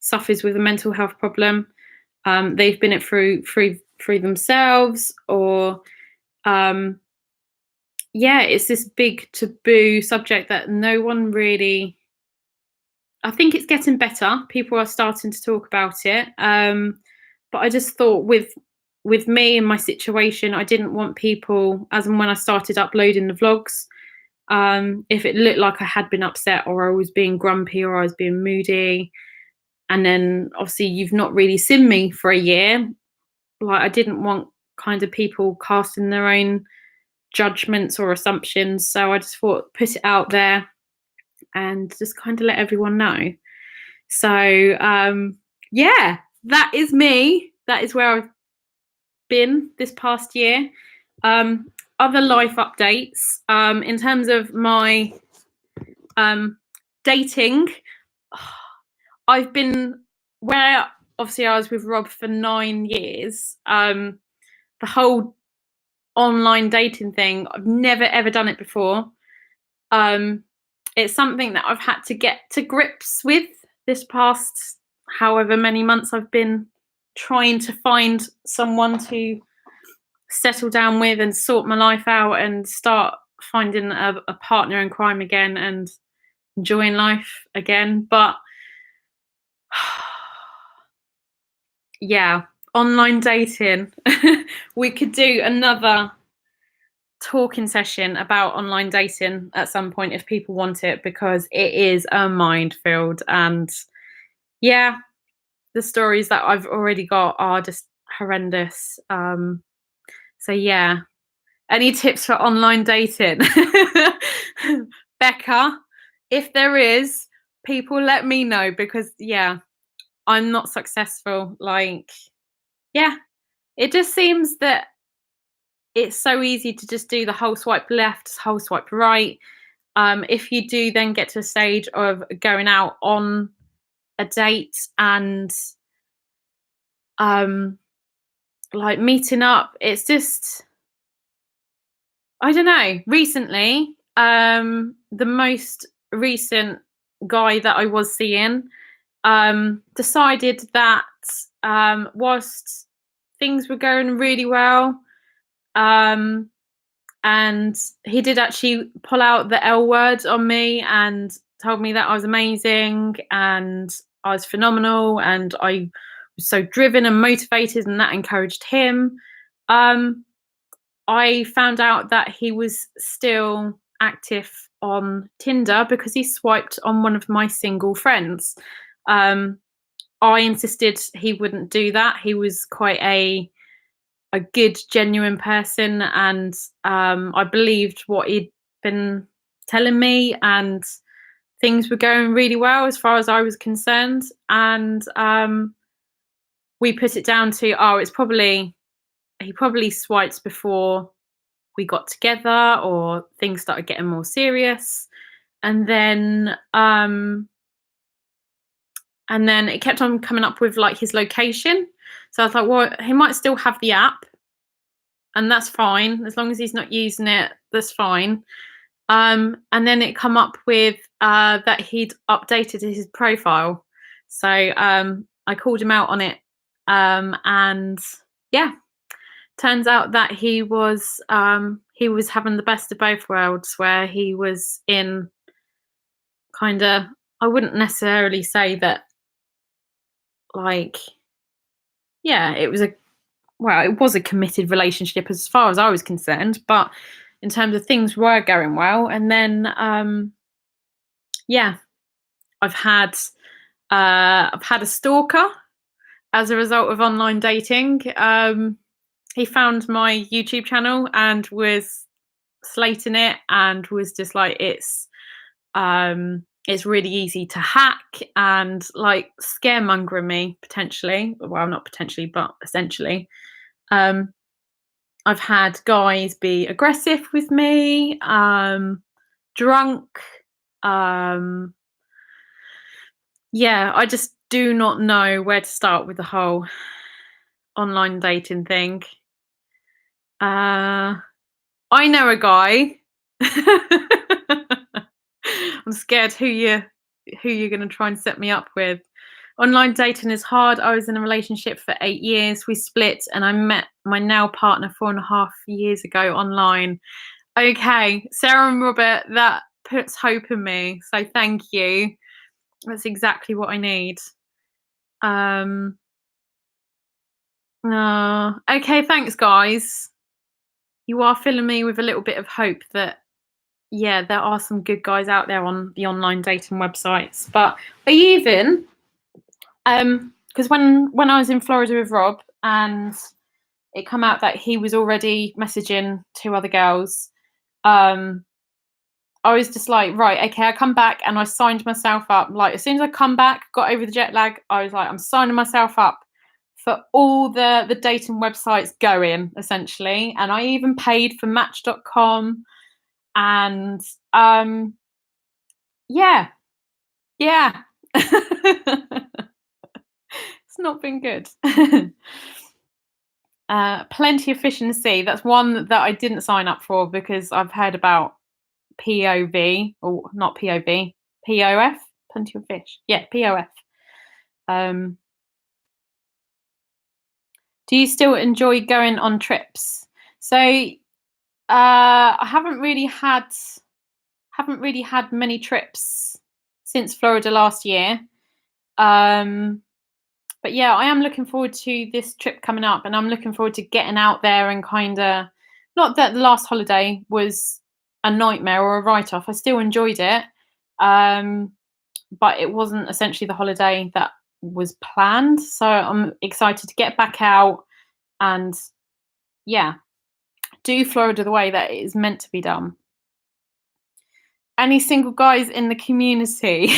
suffers with a mental health problem, they've been it through themselves, or it's this big taboo subject that no one really. I think it's getting better. People are starting to talk about it, but I just thought with me and my situation, I didn't want people, as and when I started uploading the vlogs, if it looked like I had been upset, or I was being grumpy, or I was being moody, and then obviously you've not really seen me for a year, like, I didn't want kind of people casting their own judgments or assumptions. So I just thought, put it out there and just kind of let everyone know. So yeah, that is me. That is where I've been this past year. Other life updates, in terms of my dating, I've been, where obviously I was with Rob for 9 years, the whole online dating thing, I've never ever done it before. It's something that I've had to get to grips with this past however many months I've been trying to find someone to settle down with and sort my life out and start finding a partner in crime again and enjoying life again. But yeah, online dating. We could do another talking session about online dating at some point if people want it, because it is a minefield. And yeah, the stories that I've already got are just horrendous. So yeah, any tips for online dating? Becca, if there is, people let me know, because yeah, I'm not successful. Like, yeah, it just seems that it's so easy to just do the whole swipe left, whole swipe right. If you do then get to a stage of going out on a date and like meeting up, it's just, I don't know. Recently, the most recent guy that I was seeing decided that whilst things were going really well, and he did actually pull out the L word on me and told me that I was amazing and I was phenomenal and I was so driven and motivated, and that encouraged him. I found out that he was still active on Tinder because he swiped on one of my single friends. I insisted he wouldn't do that. He was quite a good, genuine person, and I believed what he'd been telling me, and things were going really well as far as I was concerned. And we put it down to, he probably swiped before we got together, or things started getting more serious. And then it kept on coming up with like his location. So I thought, well, he might still have the app, and that's fine as long as he's not using it. That's fine. And then it come up with that he'd updated his profile. So I called him out on it, and yeah, turns out that he was having the best of both worlds, where he was in kind of, I wouldn't necessarily say that, like, yeah, it was a committed relationship as far as I was concerned, but in terms of things were going well. And then yeah, I've had a stalker as a result of online dating. He found my YouTube channel and was slating it, and was just like, it's really easy to hack, and like scaremongering me, potentially. Well, not potentially, but essentially. I've had guys be aggressive with me, drunk. Yeah, I just do not know where to start with the whole online dating thing. I know a guy. I'm scared who you're going to try and set me up with. Online dating is hard. I was in a relationship for 8 years. We split, and I met my now partner 4.5 years ago online. Okay, Sarah and Robert, that puts hope in me. So thank you. That's exactly what I need. Okay, thanks, guys. You are filling me with a little bit of hope that, yeah, there are some good guys out there on the online dating websites. But I even, because when I was in Florida with Rob, and it come out that he was already messaging 2 other girls, I was just like, right, okay, I come back, and I signed myself up. Like, as soon as I come back, got over the jet lag, I was like, I'm signing myself up for all the dating websites going, essentially. And I even paid for Match.com, and yeah. It's not been good. Plenty of Fish in the Sea. That's one that I didn't sign up for because I've heard about POV, or not POV, POF, Plenty of Fish. Yeah, POF. Do you still enjoy going on trips? So I haven't really had many trips since Florida last year. But yeah, I am looking forward to this trip coming up, and I'm looking forward to getting out there and kind of, not that the last holiday was a nightmare or a write-off. I still enjoyed it. But it wasn't essentially the holiday that was planned. So I'm excited to get back out and, yeah, do Florida the way that it is meant to be done. Any single guys in the community?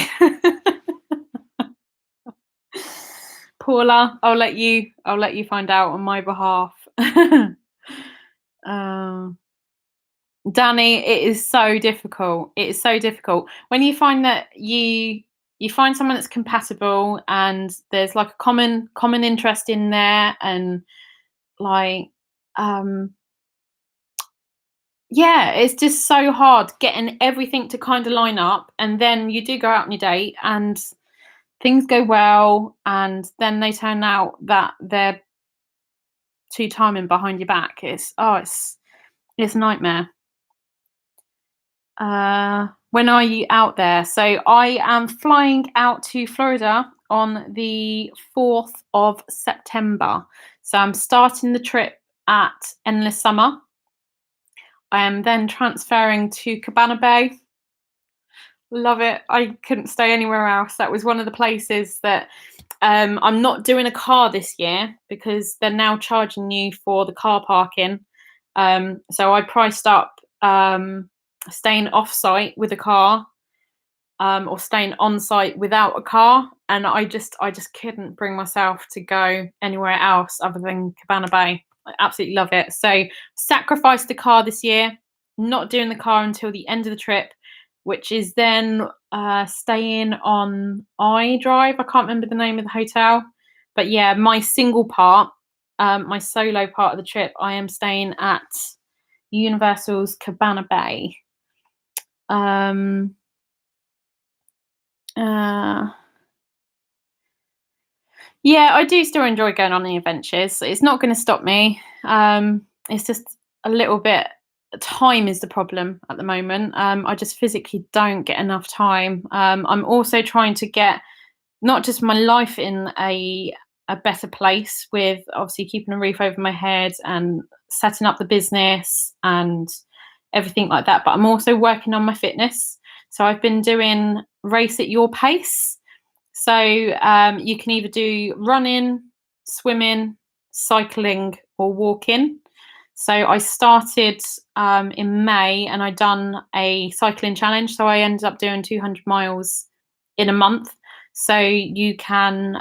Paula, I'll let you find out on my behalf. Danny, it is so difficult. It is so difficult when you find that you find someone that's compatible, and there's like a common interest in there, and like yeah, it's just so hard getting everything to kind of line up, and then you do go out on your date and things go well, and then they turn out that they're two-timing behind your back. It's a nightmare. When are you out there? So I am flying out to Florida on the 4th of September. So I'm starting the trip at Endless Summer. I am then transferring to Cabana Bay. Love it. I couldn't stay anywhere else. That was one of the places that I'm not doing a car this year because they're now charging you for the car parking. So I priced up staying off site with a car, or staying on site without a car, and I just couldn't bring myself to go anywhere else other than Cabana Bay. I absolutely love it. So sacrificed the car this year, not doing the car until the end of the trip, which is then staying on iDrive. I can't remember the name of the hotel, But yeah, my single part, my solo part of the trip, I am staying at Universal's Cabana Bay. Yeah, I do still enjoy going on the adventures. It's not going to stop me. It's just a little bit. Time is the problem at the moment. I just physically don't get enough time. I'm also trying to get not just my life in a better place, with obviously keeping a roof over my head and setting up the business and everything like that, but I'm also working on my fitness. So I've been doing Race at Your Pace. So you can either do running, swimming, cycling, or walking. So I started in May, and I done a cycling challenge. So I ended up doing 200 miles in a month. So you can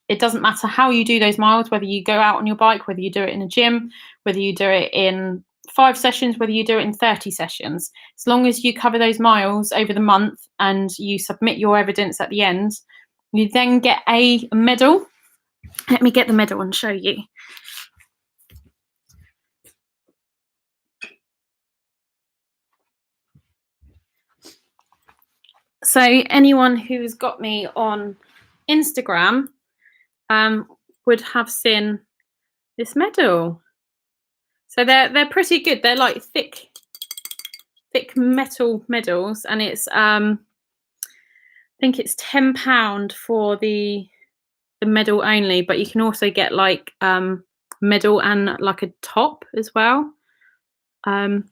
it doesn't matter how you do those miles, whether you go out on your bike, whether you do it in a gym, whether you do it in 5 sessions, whether you do it in 30 sessions. As long as you cover those miles over the month and you submit your evidence at the end, you then get a medal. Let me get the medal and show you. So anyone who's got me on Instagram would have seen this medal. So they're pretty good. They're like thick metal medals, and it's I think it's £10 for the medal only, but you can also get like medal and like a top as well. And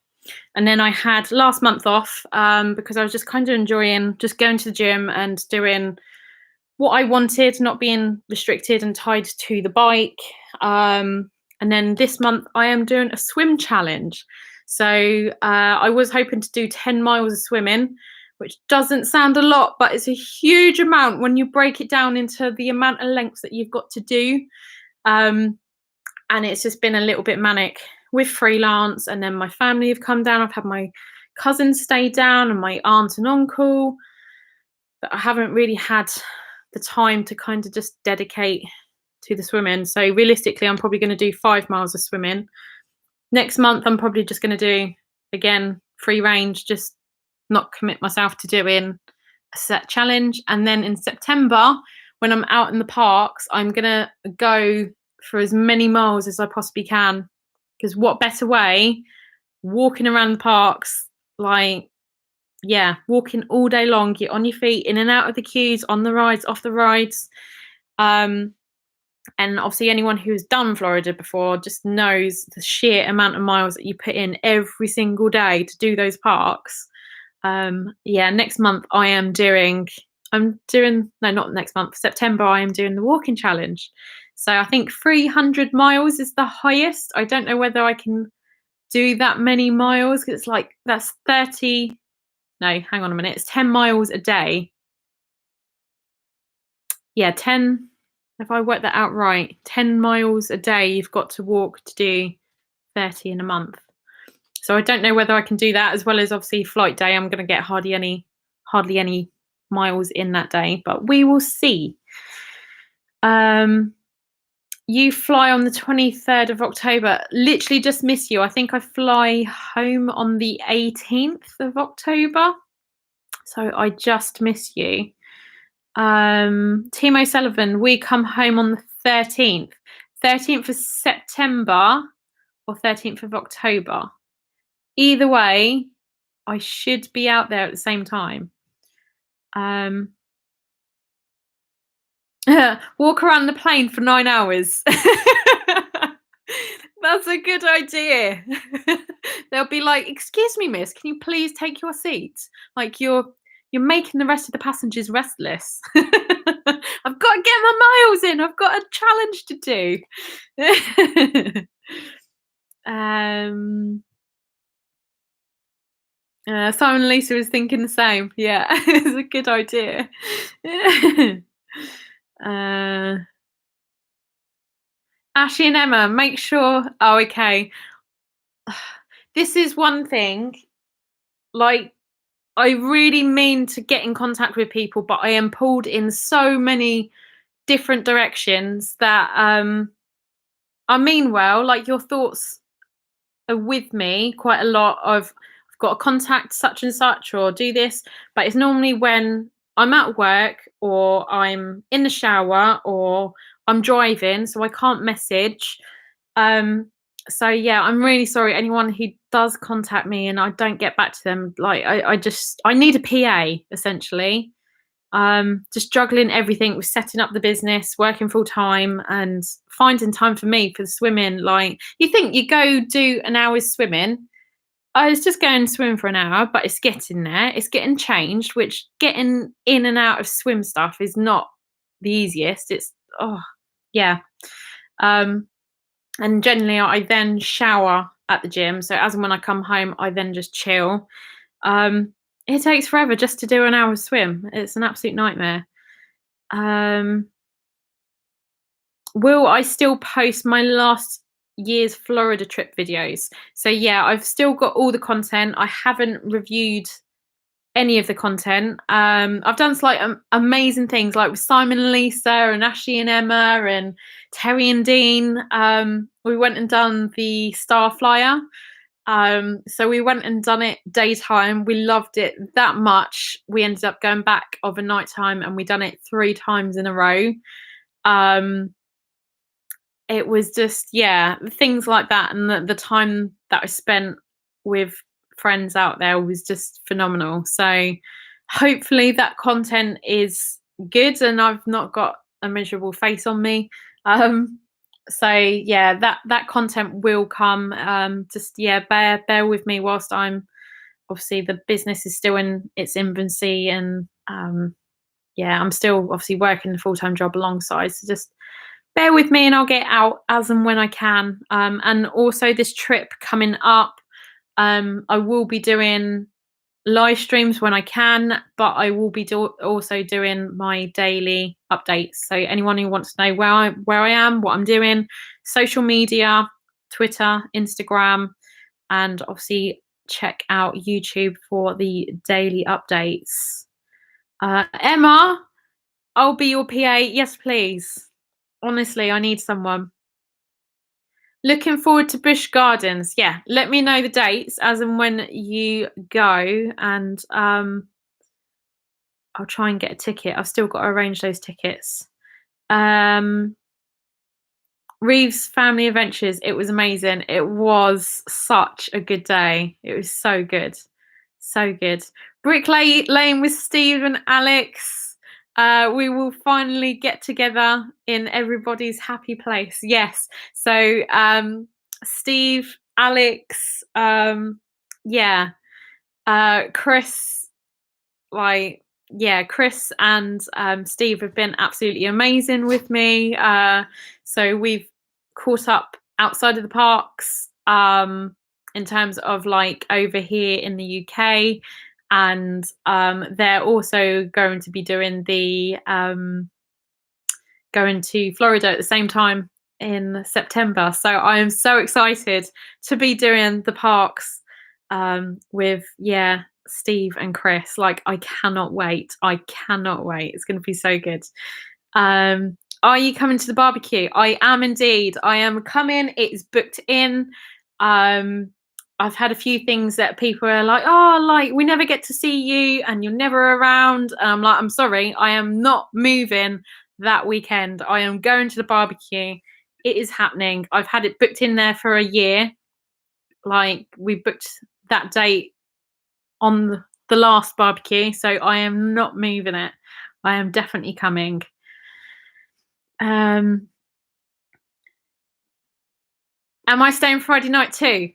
then I had last month off because I was just kind of enjoying just going to the gym and doing what I wanted, not being restricted and tied to the bike. And then this month I am doing a swim challenge. So I was hoping to do 10 miles of swimming, which doesn't sound a lot, but it's a huge amount when you break it down into the amount of lengths that you've got to do. And it's just been a little bit manic with freelance, and then my family have come down. I've had my cousins stay down and my aunt and uncle, but I haven't really had the time to kind of just dedicate to the swimming. So realistically, I'm probably going to do 5 miles of swimming. Next month, I'm probably just going to do, again, free range, just not commit myself to doing a set challenge. And then in September, when I'm out in the parks, I'm going to go for as many miles as I possibly can. Because what better way, walking around the parks, like, yeah, walking all day long, you're on your feet, in and out of the queues, on the rides, off the rides. And obviously anyone who's done Florida before just knows the sheer amount of miles that you put in every single day to do those parks. Yeah, next month not next month, September, I am doing the walking challenge. So I think 300 miles is the highest. I don't know whether I can do that many miles. It's like, that's 30, no, hang on a minute. It's 10 miles a day. Yeah, 10, if I work that out right, 10 miles a day you've got to walk to do 30 in a month. So I don't know whether I can do that, as well as obviously flight day. I'm going to get hardly any miles in that day, but we will see. You fly on the 23rd of October. Literally just miss you. I think I fly home on the 18th of October. So I just miss you. Timo Sullivan, we come home on the 13th. 13th of September or 13th of October. Either way, I should be out there at the same time. Walk around the plane for 9 hours. That's a good idea. They'll be like, "Excuse me, miss, can you please take your seat? Like, you're making the rest of the passengers restless." I've got to get my miles in. I've got a challenge to do. Simon Lisa was thinking the same. Yeah, it's a good idea. Ashley and Emma, make sure. Oh, okay. This is one thing. Like, I really mean to get in contact with people, but I am pulled in so many different directions that I mean well. Like, your thoughts are with me quite a lot of, I've got to contact such and such or do this, but it's normally when I'm at work or I'm in the shower or I'm driving, so I can't message. Um, so yeah, I'm really sorry anyone who does contact me and I don't get back to them. Like, I need a PA essentially. Just juggling everything with setting up the business, working full time, and finding time for me for the swimming. Like, you think you go do an hour's swimming. I was just going swimming for an hour, but it's getting there. It's getting changed, which getting in and out of swim stuff is not the easiest. It's, oh yeah. Um, and generally I then shower at the gym. So as and when I come home, I then just chill. Um, it takes forever just to do an hour's swim. It's an absolute nightmare. Um, will I still post my last year's Florida trip videos? So yeah, I've still got all the content. I haven't reviewed any of the content. I've done some, like, amazing things, like with Simon and Lisa and Ashley and Emma and Terry and Dean. We went and done the Star Flyer. So we went and done it daytime. We loved it that much. We ended up going back of a nighttime and we done it 3 times in a row. It was just, yeah, things like that, and the time that I spent with friends out there was just phenomenal. So hopefully that content is good and I've not got a miserable face on me. So yeah, that content will come. Just yeah, bear with me whilst I'm, obviously the business is still in its infancy, and yeah, I'm still obviously working a full-time job alongside. So just bear with me and I'll get out as and when I can. And also this trip coming up, I will be doing live streams when I can, but I will be also doing my daily updates. So anyone who wants to know where I am, what I'm doing, social media, Twitter, Instagram, and obviously check out YouTube for the daily updates. Emma, I'll be your PA. Yes, please. Honestly, I need someone. Looking forward to Busch Gardens. Yeah, let me know the dates as and when you go, and I'll try and get a ticket. I've still got to arrange those tickets. Reeves Family Adventures. It was amazing. It was such a good day. It was so good. So good. Brick Lane with Steve and Alex. We will finally get together in everybody's happy place. Yes. So Steve, Alex, yeah, Chris, like, yeah, Chris and Steve have been absolutely amazing with me. So we've caught up outside of the parks, in terms of like over here in the UK, and they're also going to be doing the going to Florida at the same time in September. So I am so excited to be doing the parks with, yeah, Steve and Chris. Like, I cannot wait. I cannot wait. It's going to be so good. Are you coming to the barbecue? I am indeed. I am coming. It's booked in. I've had a few things that people are like, oh, like, we never get to see you and you're never around. And I'm like, I'm sorry, I am not moving that weekend. I am going to the barbecue. It is happening. I've had it booked in there for a year. Like, we booked that date on the last barbecue, so I am not moving it. I am definitely coming. Am I staying Friday night too?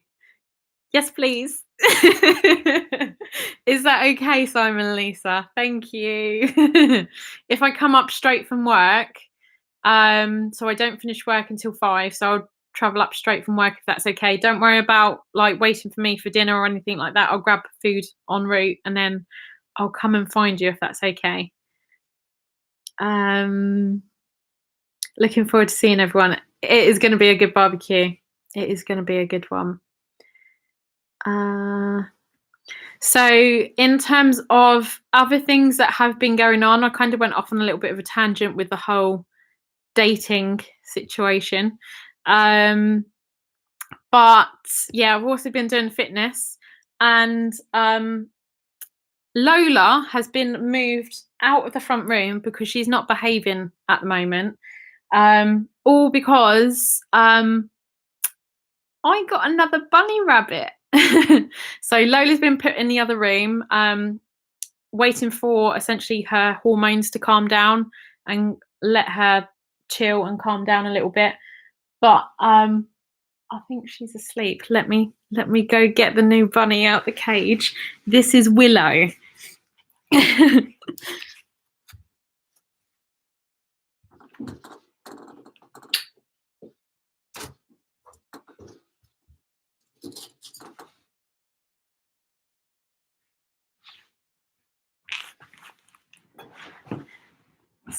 Yes, please. Is that okay, Simon and Lisa? Thank you. If I come up straight from work, so I don't finish work until 5, so I'll travel up straight from work if that's okay. Don't worry about like waiting for me for dinner or anything like that. I'll grab food en route and then I'll come and find you if that's okay. Looking forward to seeing everyone. It is going to be a good barbecue. It is going to be a good one. So in terms of other things that have been going on, I kind of went off on a little bit of a tangent with the whole dating situation. But yeah, I've also been doing fitness, and Lola has been moved out of the front room because she's not behaving at the moment. All because I got another bunny rabbit. So Lola's been put in the other room, waiting for essentially her hormones to calm down and let her chill and calm down a little bit. But I think she's asleep. Let me go get the new bunny out the cage. This is Willow.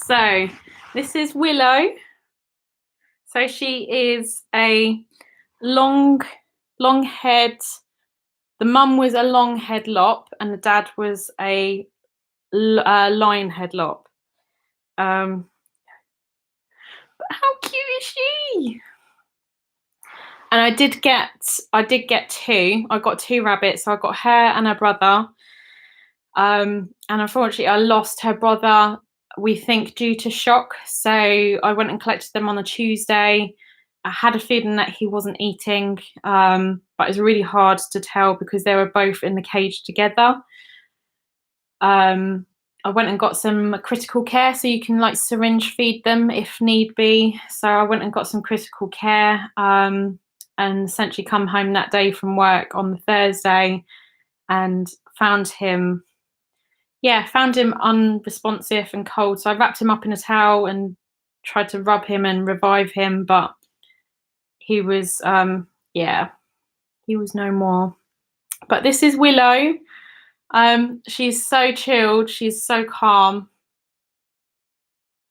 So this is Willow. So she is a long head. The mum was a long head lop and the dad was a lion head lop. But how cute is she? And I did get two. I got two rabbits. So I got her and her brother. And unfortunately, I lost her brother, we think, due to shock. So I went and collected them on a Tuesday. I had a feeling that he wasn't eating, but it was really hard to tell because they were both in the cage together. I went and got some critical care, so you can like syringe feed them if need be. So I went and got some critical care, and essentially come home that day from work on the Thursday and found him unresponsive and cold. So I wrapped him up in a towel and tried to rub him and revive him, but he was he was no more. But this is Willow. She's so chilled, she's so calm.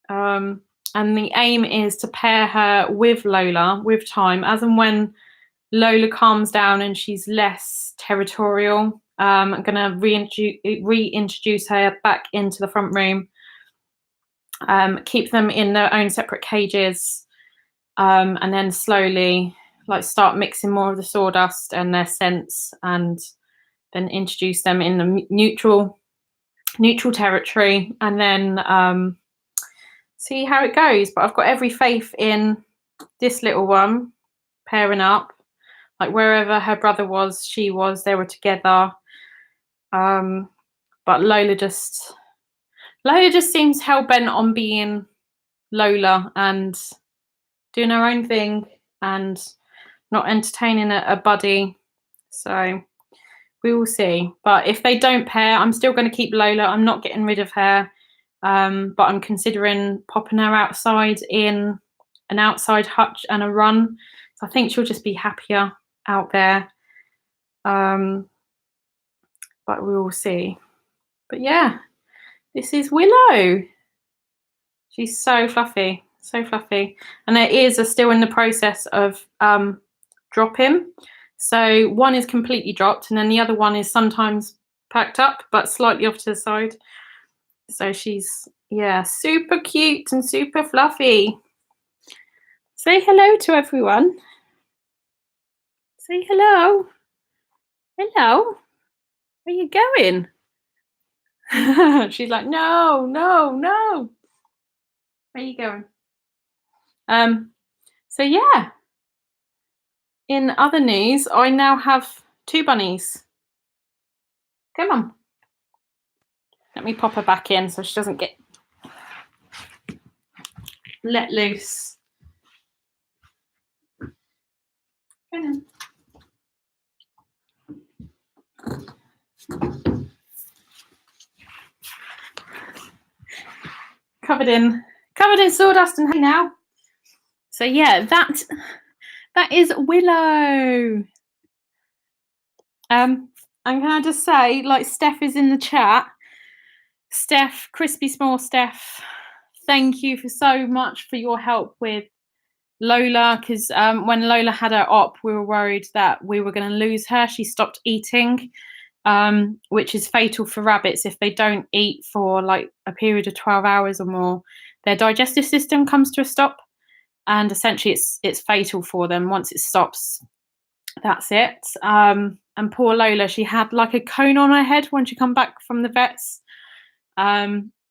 And the aim is to pair her with Lola with time, as and when Lola calms down and she's less territorial. I'm going to reintroduce her back into the front room, keep them in their own separate cages, and then slowly like start mixing more of the sawdust and their scents, and then introduce them in the neutral territory, and then see how it goes. But I've got every faith in this little one pairing up. Like wherever her brother was, she was. They were together. But Lola just seems hell bent on being Lola and doing her own thing and not entertaining a buddy. So we will see. But if they don't pair, I'm still going to keep Lola. I'm not getting rid of her. But I'm considering popping her outside in an outside hutch and a run. So I think she'll just be happier out there. But we will see. But yeah, this is Willow. She's so fluffy, so fluffy. And their ears are still in the process of dropping. So one is completely dropped and then the other one is sometimes packed up but slightly off to the side. So she's, yeah, super cute and super fluffy. Say hello to everyone. Say hello. Hello. Where are you going? She's like, no. Where are you going? So yeah. In other news, I now have two bunnies. Come on. Let me pop her back in so she doesn't get let loose. Come on. Covered in sawdust and hay now. So yeah, that is Willow. And can I just say, like, Steph is in the chat. Steph, Crispy Small Steph, thank you for so much for your help with Lola, because when Lola had her op, we were worried that we were going to lose her. She stopped eating, which is fatal for rabbits if they don't eat for like a period of 12 hours or more. their digestive system comes to a stop, and essentially it's fatal for them. Once it stops, that's it. And poor Lola, she had like a cone on her head when she come back from the vets.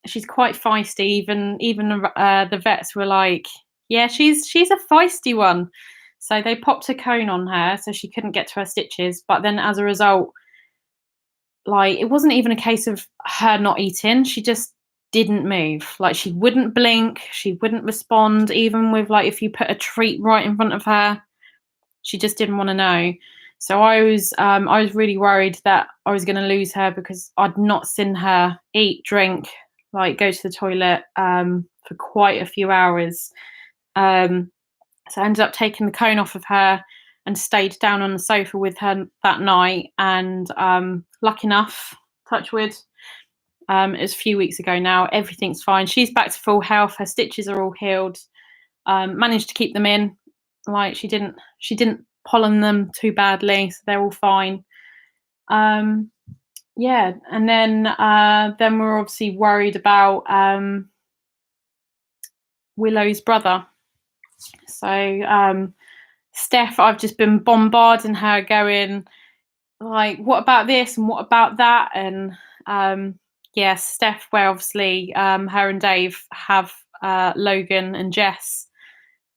She's quite feisty. Even the vets were like, yeah, she's a feisty one. So they popped a cone on her so she couldn't get to her stitches. But then as a result, like, it wasn't even a case of her not eating. She just didn't move. Like, she wouldn't blink. She wouldn't respond, even with like if you put a treat right in front of her. She just didn't want to know. So I was really worried that I was going to lose her because I'd not seen her eat, drink, like go to the toilet for quite a few hours. So I ended up taking the cone off of her and stayed down on the sofa with her that night. And lucky enough, touch wood, it was a few weeks ago now. Everything's fine. She's back to full health. Her stitches are all healed. Managed to keep them in. Like, she didn't pollen them too badly, so they're all fine. Yeah, and then we're obviously worried about Willow's brother. So Steph, I've just been bombarding her, going like, what about this and what about that? And yes, Steph, where obviously her and Dave have Logan and Jess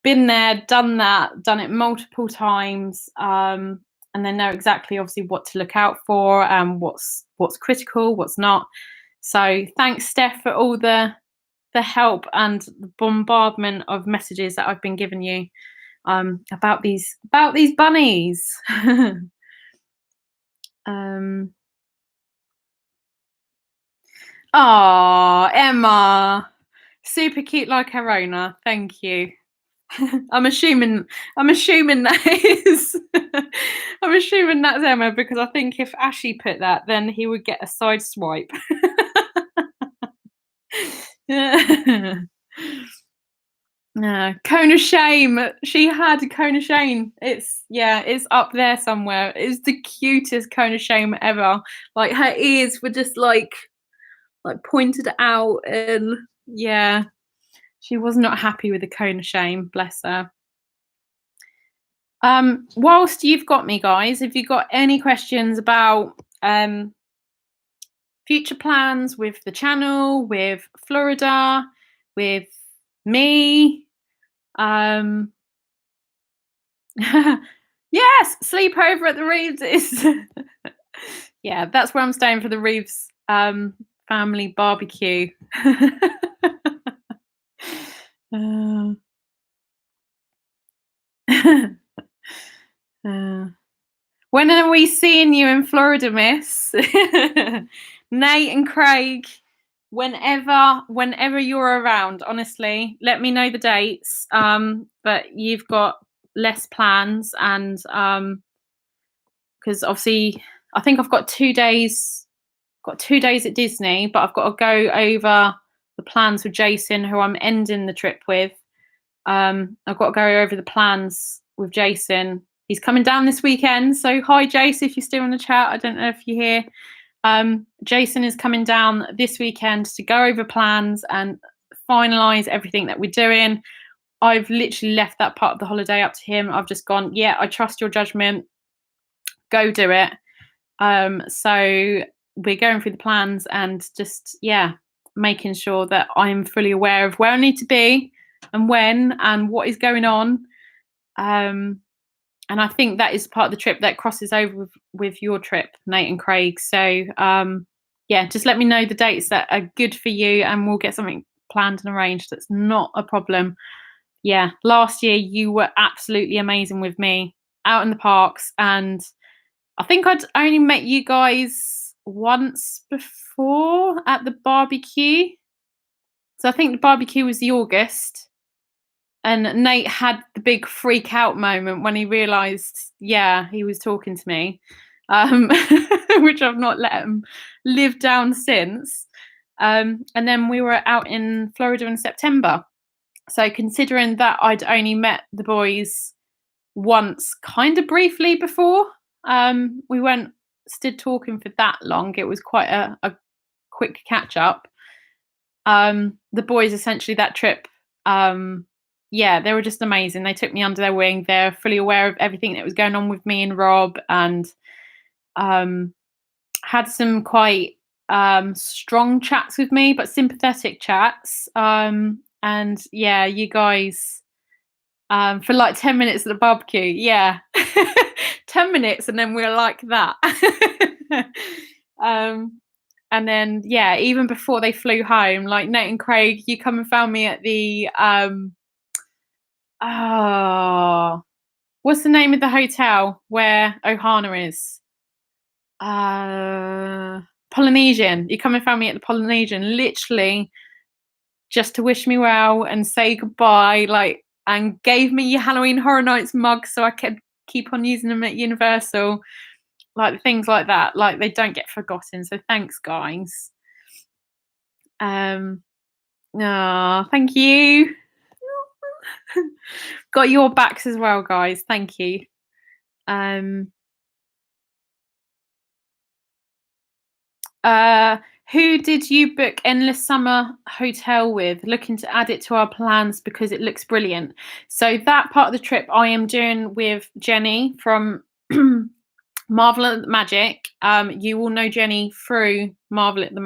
been there, done that, done it multiple times, and they know exactly obviously what to look out for and what's critical, what's not. So thanks, Steph, for all the help and the bombardment of messages that I've been giving you about these bunnies. Oh, Emma, super cute like her owner. Thank you. I'm assuming that is I'm assuming that's Emma, because I think if Ashy put that, then he would get a side swipe. Cone of shame. She had a cone of shame. It's up there somewhere. It's the cutest cone of shame ever. Like, her ears were just like pointed out, and yeah, she was not happy with the cone of shame. Bless her. Whilst you've got me, guys, have you got any questions about future plans with the channel, with Florida, with me? Yes, sleep over at the Reeves is yeah, that's where I'm staying for the Reeves family barbecue. When are we seeing you in Florida, miss? Nate and Craig, whenever you're around, honestly, let me know the dates. But you've got less plans, and because obviously I think I've got 2 days at Disney, but I've got to go over the plans with Jason, who I'm ending the trip with. I've got to go over the plans with Jason. He's coming down this weekend. So hi, Jace, if you're still in the chat. I don't know if you're here. Jason is coming down this weekend to go over plans and finalise everything that we're doing. I've literally left that part of the holiday up to him. I've just gone, yeah, I trust your judgment. Go do it. So we're going through the plans and just, making sure that I'm fully aware of where I need to be and when and what is going on. And I think that is part of the trip that crosses over with your trip, Nate and Craig. So just let me know the dates that are good for you and we'll get something planned and arranged. That's not a problem. Yeah, last year you were absolutely amazing with me out in the parks, and I think I'd only met you guys once before at the barbecue. So I think the barbecue was the August. And Nate had the big freak out moment when he realised, he was talking to me, which I've not let him live down since. And then we were out in Florida in September. So considering that I'd only met the boys once, kind of briefly before, we weren't stood talking for that long. It was quite a quick catch up. The boys essentially that trip, yeah, they were just amazing. They took me under their wing. They're fully aware of everything that was going on with me and Rob, and um, had some quite strong chats with me, but sympathetic chats. And yeah, you guys, for like 10 minutes at the barbecue, yeah, 10 minutes, and then we were like that. um, and then yeah, even before they flew home, like Nate and Craig, you come and found me at the oh, what's the name of the hotel where Ohana is? Polynesian. You come and found me at the Polynesian, literally just to wish me well and say goodbye, like, and gave me your Halloween Horror Nights mug so I could keep on using them at Universal. Like things like that. Like they don't get forgotten. So thanks, guys. Thank you. Got your backs as well, guys. Thank you. Who did you book Endless Summer Hotel with? Looking to add it to our plans because it looks brilliant. So that part of the trip I am doing with Jenny from Marvel at the Magic. You will know Jenny through Marvel at the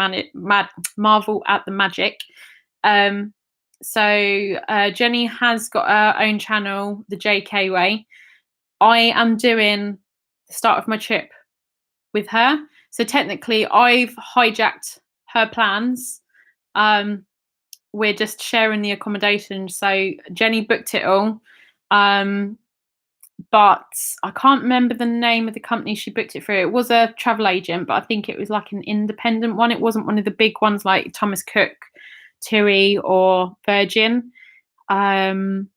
Magic. So Jenny has got her own channel, the JK Way. I am doing the start of my trip with her. So technically, I've hijacked her plans. We're just sharing the accommodation. So Jenny booked it all. But I can't remember the name of the company she booked it through. It was a travel agent, but I think it was like an independent one. It wasn't one of the big ones like Thomas Cook, TUI, or Virgin. But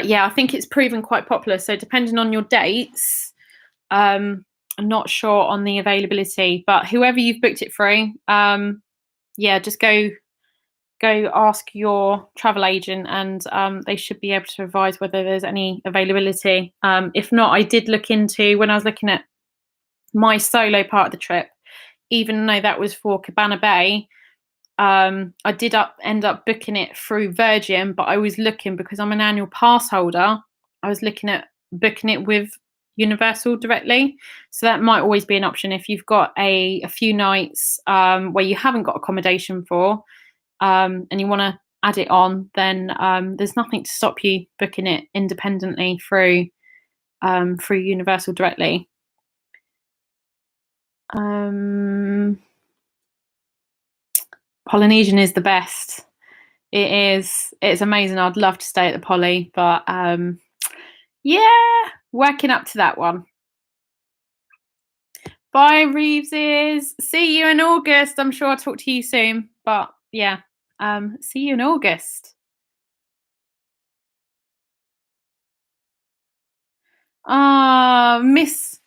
yeah, I think it's proven quite popular. So depending on your dates, I'm not sure on the availability, but whoever you've booked it through, yeah, just go ask your travel agent, and they should be able to advise whether there's any availability. If not, I did look into, when I was looking at my solo part of the trip, even though that was for Cabana Bay, I did end up booking it through Virgin, but I was looking, because I'm an annual pass holder, I was looking at booking it with Universal directly. So that might always be an option if you've got a few nights where you haven't got accommodation for, and you want to add it on, then there's nothing to stop you booking it independently through Universal directly. Polynesian is the best. It's amazing. I'd love to stay at the Poly, but yeah, working up to that one. Bye, Reeveses. See you in August. I'm sure I'll talk to you soon. But yeah, see you in August. I miss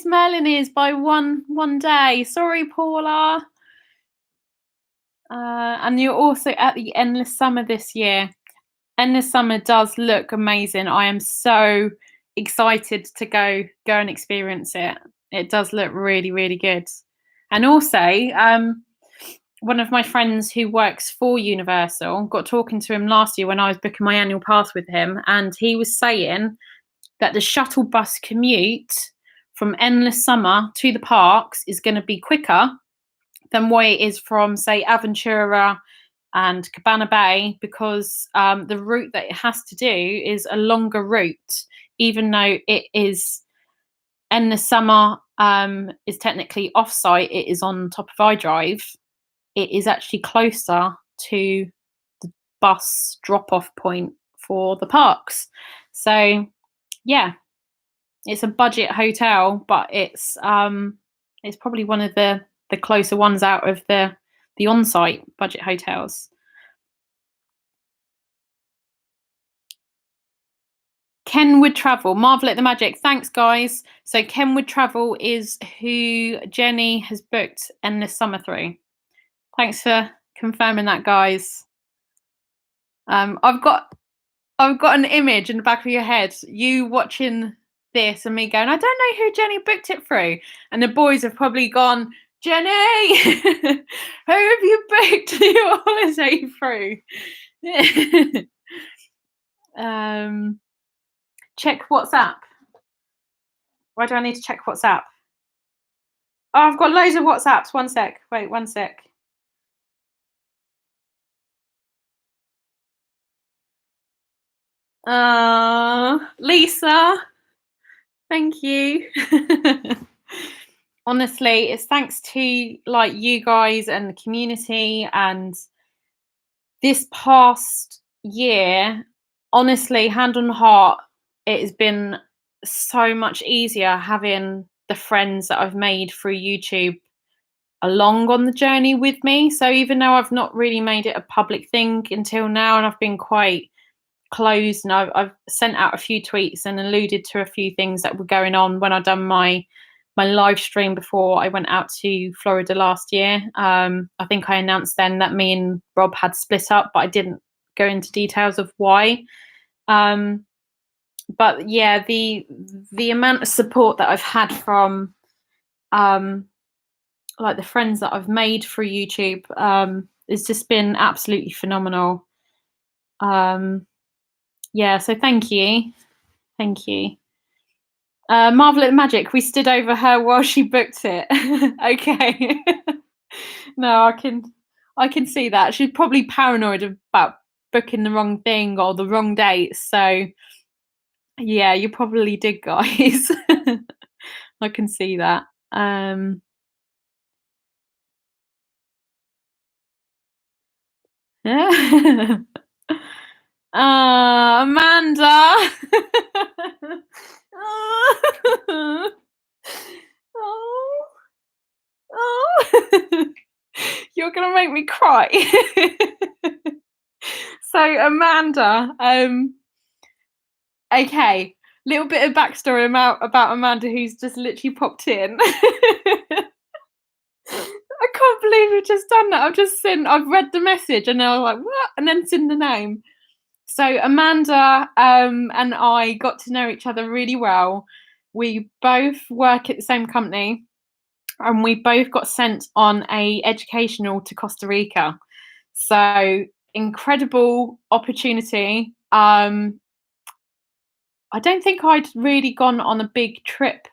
Melanie's by one day. Sorry, Paula. And you're also at the Endless Summer this year. Endless Summer does look amazing. I am so excited to go and experience it. It does look really, really good. And also, one of my friends who works for Universal, got talking to him last year when I was booking my annual pass with him, and he was saying that the shuttle bus commute from Endless Summer to the parks is going to be quicker than what it is from, say, Aventura and Cabana Bay, because the route that it has to do is a longer route, even though it is Endless Summer is technically off-site, it is on top of iDrive. It is actually closer to the bus drop-off point for the parks. So yeah, it's a budget hotel, but it's probably one of the closer ones out of the on-site budget hotels. Kenwood Travel, Marvel at the Magic. Thanks, guys. So Kenwood Travel is who Jenny has booked Endless Summer through. Thanks for confirming that, guys. I've got an image in the back of your head, you watching this and me going, I don't know who Jenny booked it through. And the boys have probably gone, Jenny, who have you booked your holiday through? Check WhatsApp. Why do I need to check WhatsApp? Oh, I've got loads of WhatsApps. One sec. Wait, one sec. Lisa, thank you. Honestly, it's thanks to like you guys and the community and this past year, honestly, hand on heart, it has been so much easier having the friends that I've made through YouTube along on the journey with me. So even though I've not really made it a public thing until now, and I've been quite closed, and I've sent out a few tweets and alluded to a few things that were going on when I done my live stream before I went out to Florida last year. I think I announced then that me and Rob had split up, but I didn't go into details of why. But yeah, the amount of support that I've had from like the friends that I've made through YouTube has just been absolutely phenomenal. Yeah, so thank you. Marvel at the Magic, we stood over her while she booked it. Okay. No, I can see that. She's probably paranoid about booking the wrong thing or the wrong date. So yeah, you probably did, guys. I can see that. Yeah. Amanda. Oh, oh. You're gonna make me cry. So Amanda, okay, little bit of backstory about Amanda, who's just literally popped in. I can't believe you've just done that. I've read the message and I was like, what? And then seen the name. So Amanda and I got to know each other really well. We both work at the same company and we both got sent on a educational to Costa Rica. So incredible opportunity. I don't think I'd really gone on a big trip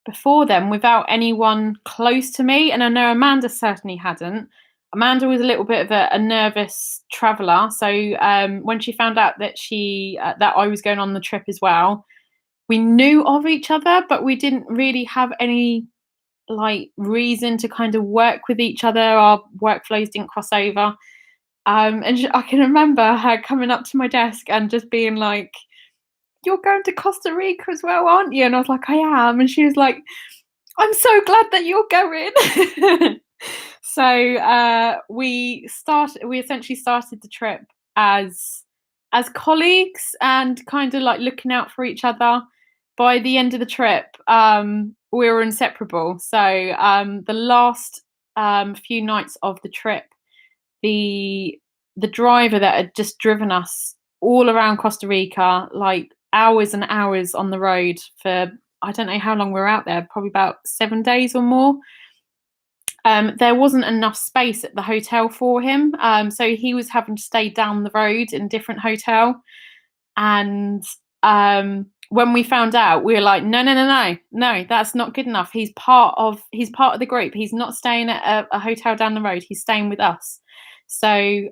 before then without anyone close to me, and I know Amanda certainly hadn't. Amanda was a little bit of a nervous traveller, so when she found out that that I was going on the trip as well, we knew of each other, but we didn't really have any like reason to kind of work with each other. Our workflows didn't cross over. I can remember her coming up to my desk and just being like, "You're going to Costa Rica as well, aren't you?" And I was like, "I am." And she was like, "I'm so glad that you're going." So we essentially started the trip as colleagues and kind of like looking out for each other. By the end of the trip, we were inseparable. So the last few nights of the trip, the driver that had just driven us all around Costa Rica, like hours and hours on the road for I don't know how long we were out there, probably about 7 days or more. There wasn't enough space at the hotel for him, so he was having to stay down the road in a different hotel. And when we found out, we were like, no, that's not good enough. He's part of the group. He's not staying at a hotel down the road. He's staying with us. So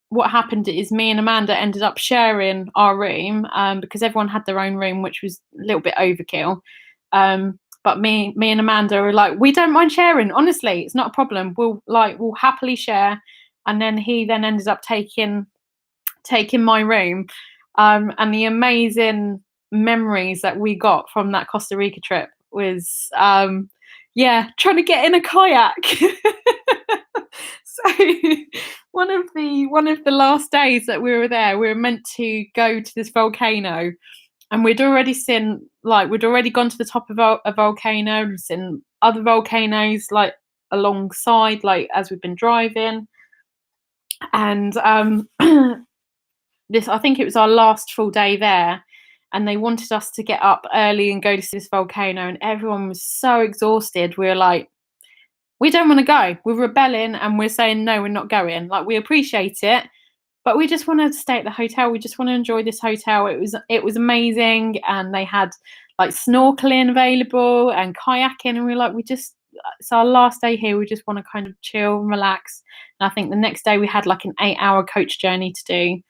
what happened is me and Amanda ended up sharing our room because everyone had their own room, which was a little bit overkill. But me and Amanda were like, we don't mind sharing. Honestly, it's not a problem. We'll happily share. And then he then ended up taking my room. And the amazing memories that we got from that Costa Rica trip was, trying to get in a kayak. So one of the last days that we were there, we were meant to go to this volcano, and we'd already gone to the top of a volcano, and seen other volcanoes like alongside, like as we've been driving. And I think it was our last full day there, and they wanted us to get up early and go to this volcano, and everyone was so exhausted. We were like, we don't want to go. We're rebelling and we're saying no, we're not going. Like, we appreciate it, but we just want to stay at the hotel. We just want to enjoy this hotel. It was amazing, and they had like snorkeling available and kayaking, and we were like, it's our last day here. We just want to kind of chill and relax. And I think the next day we had like an 8-hour coach journey to do.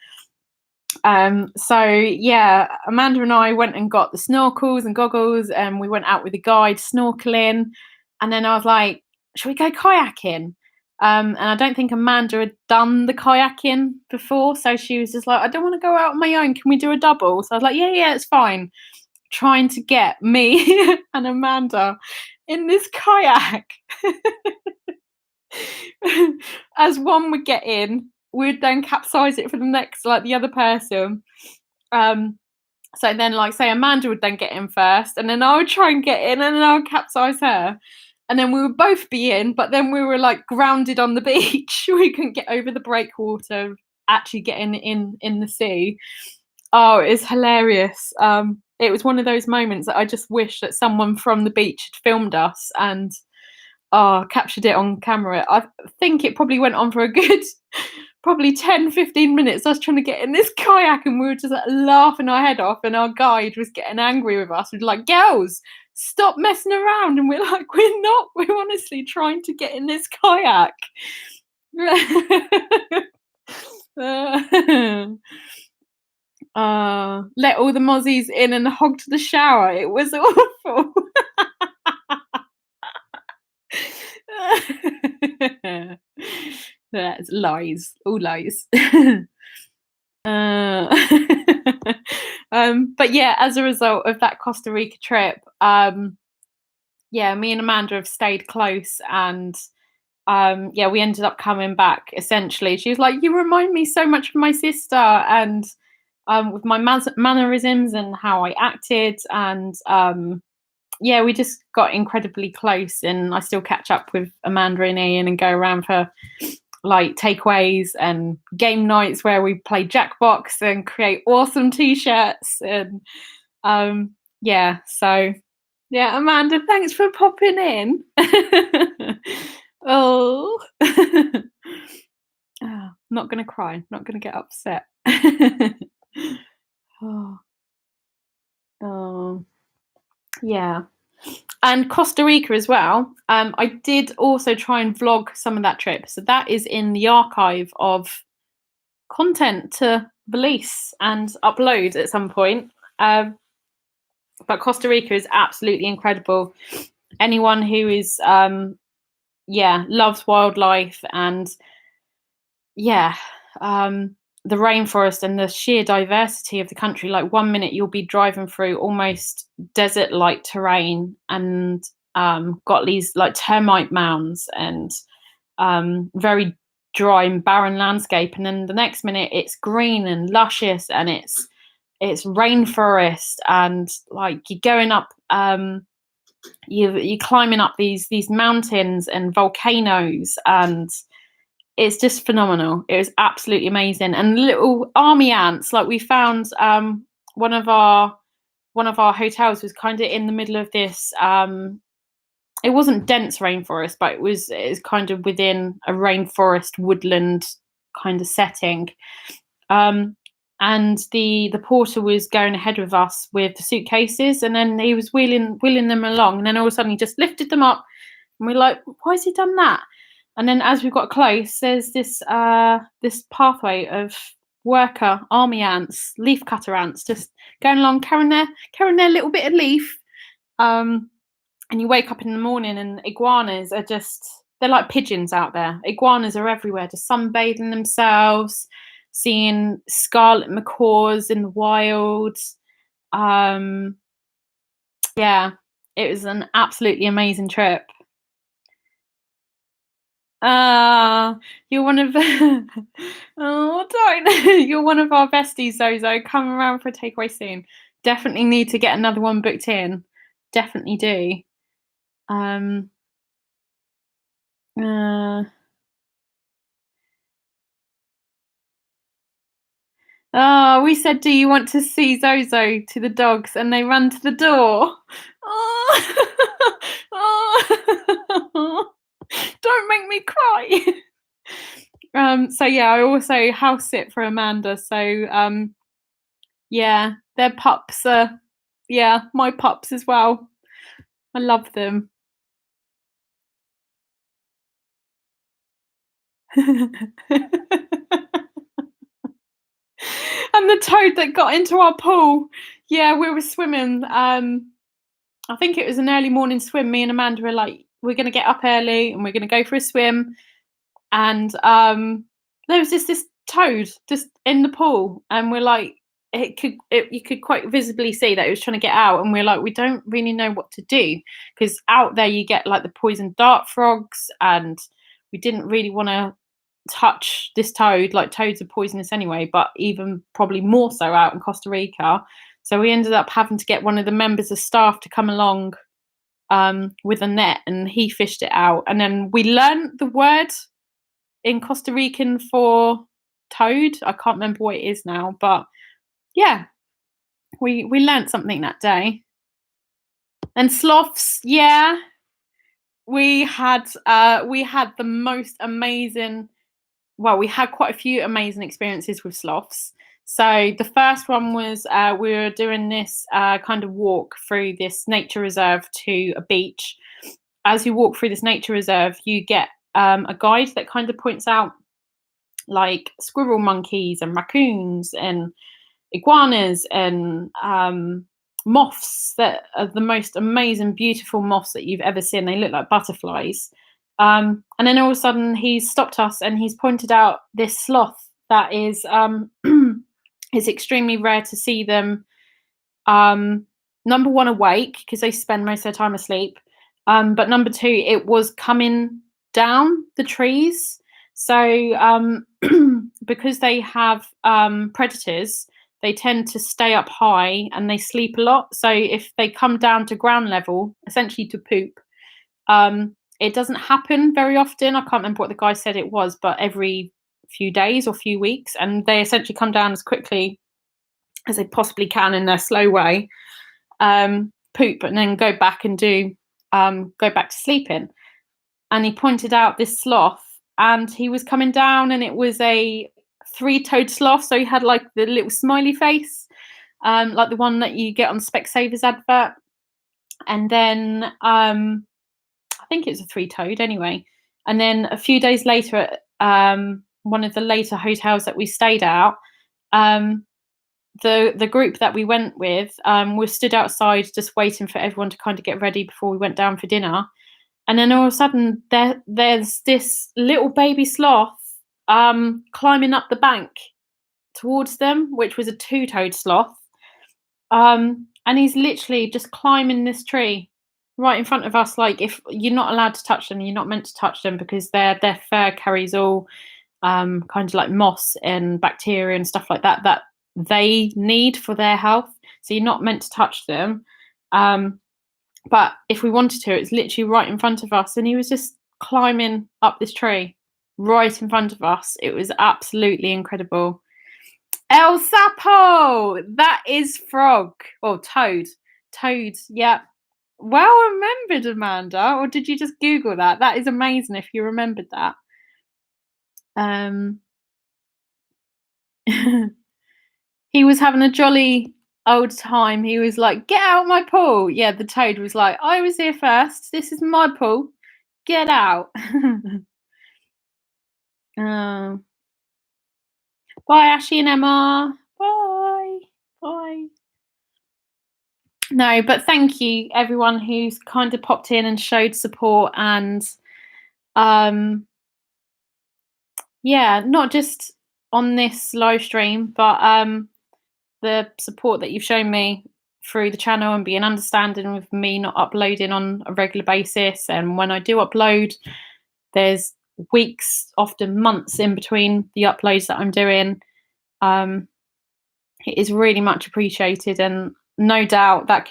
So yeah, Amanda and I went and got the snorkels and goggles, and we went out with a guide snorkeling. And then I was like, should we go kayaking? And I don't think Amanda had done the kayaking before, so she was just like, I don't want to go out on my own. Can we do a double? So I was like, yeah, it's fine. Trying to get me and Amanda in this kayak. As one would get in, we'd then capsize it for the next, like, the other person. So then, like, say Amanda would then get in first, and then I would try and get in, and then I would capsize her. And then we would both be in, but then we were like grounded on the beach. We couldn't get over the breakwater, actually getting in the sea. Oh, it's hilarious. It was one of those moments that I just wish that someone from the beach had filmed us and captured it on camera. I think it probably went on for a good probably 10-15 minutes. I was trying to get in this kayak and we were just like laughing our head off, and our guide was getting angry with us. We'd like, girls, stop messing around. And we're like, we're not, we're honestly trying to get in this kayak. Let all the mozzies in and hogged the shower. It was awful. That's lies, all lies. But yeah, as a result of that Costa Rica trip, yeah, me and Amanda have stayed close, and yeah, we ended up coming back. Essentially, she was like, "You remind me so much of my sister," and with my mannerisms and how I acted, and yeah, we just got incredibly close, and I still catch up with Amanda and Ian and go around for like takeaways and game nights where we play Jackbox and create awesome t-shirts. And yeah, so yeah, Amanda, thanks for popping in. Oh. Not gonna cry, not gonna get upset. Oh. Oh, yeah. And Costa Rica as well. I did also try and vlog some of that trip. So that is in the archive of content to release and upload at some point. But Costa Rica is absolutely incredible. Anyone who is, loves wildlife and, the rainforest and the sheer diversity of the country. Like, 1 minute you'll be driving through almost desert-like terrain and got these like termite mounds and very dry and barren landscape, and then the next minute it's green and luscious and it's rainforest, and like you're going up, you're climbing up these mountains and volcanoes, and it's just phenomenal. It was absolutely amazing. And little army ants, like we found one of our hotels was kind of in the middle of this, it wasn't dense rainforest, but it was kind of within a rainforest woodland kind of setting. And the porter was going ahead with us with the suitcases, and then he was wheeling them along, and then all of a sudden he just lifted them up, and we're like, why has he done that? And then as we got close, there's this pathway of worker army ants, leaf cutter ants, just going along carrying their little bit of leaf. And you wake up in the morning and iguanas are they're like pigeons out there. Iguanas are everywhere, just sunbathing themselves, seeing scarlet macaws in the wild. Yeah, it was an absolutely amazing trip. You're one of oh, don't. You're one of our besties, Zozo. Come around for a takeaway soon. Definitely need to get another one booked in. Definitely do. We said, do you want to see Zozo to the dogs? And they run to the door. Oh, So yeah, I also house sit for Amanda. So yeah, their pups are my pups as well. I love them. And the toad that got into our pool. Yeah, we were swimming. I think it was an early morning swim. Me and Amanda were like, we're gonna get up early and we're gonna go for a swim. And there was just this toad just in the pool, and we're like, you could quite visibly see that it was trying to get out, and we're like, we don't really know what to do, because out there you get like the poison dart frogs, and we didn't really want to touch this toad. Like, toads are poisonous anyway, but even probably more so out in Costa Rica. So we ended up having to get one of the members of staff to come along with a net, and he fished it out. And then we learned the word in Costa Rican for toad. I can't remember what it is now, but yeah, we learned something that day. And sloths, yeah, we had the most amazing. Well, we had quite a few amazing experiences with sloths. So the first one was we were doing this kind of walk through this nature reserve to a beach. As you walk through this nature reserve, you get a guide that kind of points out like squirrel monkeys and raccoons and iguanas and moths that are the most amazing, beautiful moths that you've ever seen. They look like butterflies. And then all of a sudden, he's stopped us and he's pointed out this sloth that is it's extremely rare to see them. Number one, awake, because they spend most of their time asleep. But number two, it was coming down the trees. So because they have predators, they tend to stay up high and they sleep a lot. So if they come down to ground level, essentially to poop, it doesn't happen very often. I can't remember what the guy said it was, but every few days or few weeks, and they essentially come down as quickly as they possibly can in their slow way, poop, and then go back and go back to sleeping. And he pointed out this sloth, and he was coming down, and it was a three-toed sloth. So he had like the little smiley face, like the one that you get on Specsavers advert. And then I think it was a three-toed anyway. And then a few days later at one of the later hotels that we stayed at, the group that we went with were stood outside just waiting for everyone to kind of get ready before we went down for dinner. And then all of a sudden there's this little baby sloth climbing up the bank towards them, which was a two-toed sloth. And he's literally just climbing this tree right in front of us. Like, if you're not allowed to touch them, you're not meant to touch them, because their fur carries all kind of like moss and bacteria and stuff like that that they need for their health. So you're not meant to touch them. But if we wanted to, it's literally right in front of us, and he was just climbing up this tree right in front of us. It was absolutely incredible. El Sapo, that is frog or toad. Toad, yeah. Well remembered, Amanda. Or did you just Google that? That is amazing if you remembered that. He was having a jolly old time. He was like, "Get out my pool." Yeah, the toad was like, "I was here first. This is my pool. Get out." Bye, Ashley and Emma. Bye. Bye. No, but thank you everyone who's kind of popped in and showed support, and yeah, not just on this live stream, but the support that you've shown me through the channel and being understanding with me not uploading on a regular basis. And when I do upload, there's weeks, often months in between the uploads that I'm doing. It is really much appreciated, and no doubt that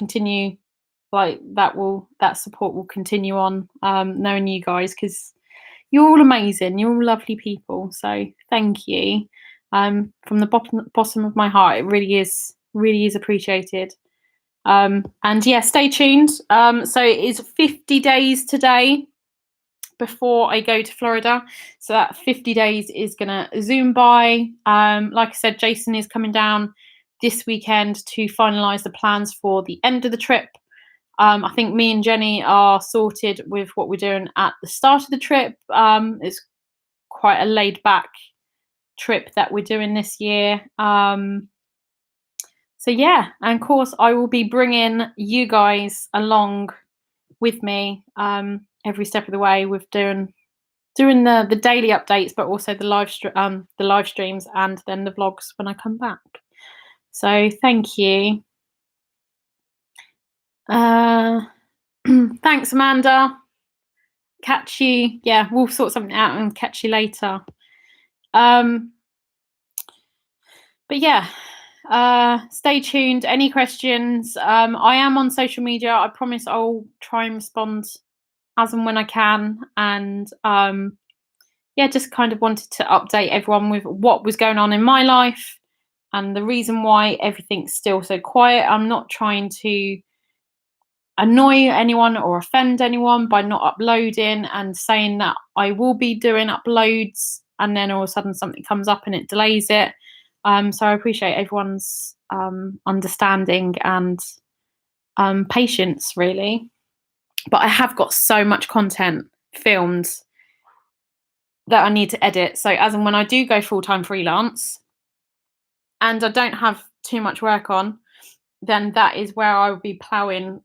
that support will continue on, knowing you guys, because you're all amazing. You're all lovely people. So thank you. From the bottom of my heart, it really is appreciated. And yeah, stay tuned. So it is 50 days today before I go to Florida. So that 50 days is going to zoom by. Like I said, Jason is coming down this weekend to finalise the plans for the end of the trip. I think me and Jenny are sorted with what we're doing at the start of the trip. It's quite a laid back trip that we're doing this year. So yeah, and of course I will be bringing you guys along with me every step of the way with doing the daily updates, but also the live streams and then the vlogs when I come back. So thank you. Thanks, Amanda. Catch you. Yeah, we'll sort something out and catch you later. But yeah, stay tuned. Any questions? I am on social media. I promise I'll try and respond as and when I can. And yeah, just kind of wanted to update everyone with what was going on in my life and the reason why everything's still so quiet. I'm not trying to annoy anyone or offend anyone by not uploading and saying that I will be doing uploads, and then all of a sudden something comes up and it delays it. So I appreciate everyone's understanding and patience, really. But I have got so much content filmed that I need to edit. So as and when I do go full-time freelance and I don't have too much work on, then that is where I will be ploughing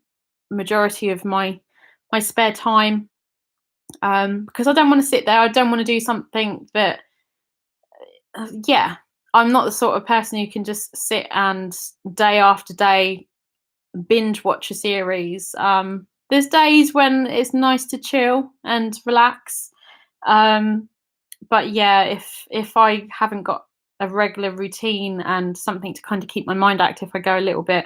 majority of my spare time, because I don't want to sit there. I don't want to do something that I'm not the sort of person who can just sit and day after day binge watch a series. There's days when it's nice to chill and relax, but yeah, if I haven't got a regular routine and something to kind of keep my mind active, I go a little bit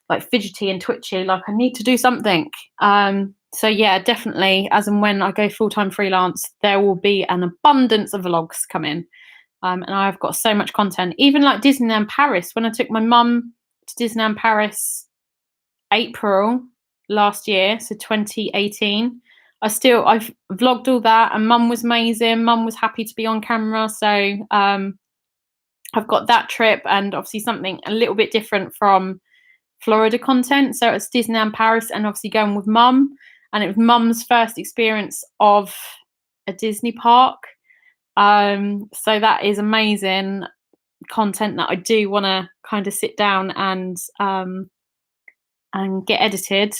like fidgety and twitchy, like I need to do something. So yeah, definitely as and when I go full-time freelance, there will be an abundance of vlogs coming. And I've got so much content, even like Disneyland Paris. When I took my mum to Disneyland Paris April last year, so 2018, I've vlogged all that, and mum was amazing. Mum was happy to be on camera. So I've got that trip, and obviously something a little bit different from Florida content. So it's Disneyland Paris, and obviously going with mum, and it was mum's first experience of a Disney park. So that is amazing content that I do want to kind of sit down and get edited.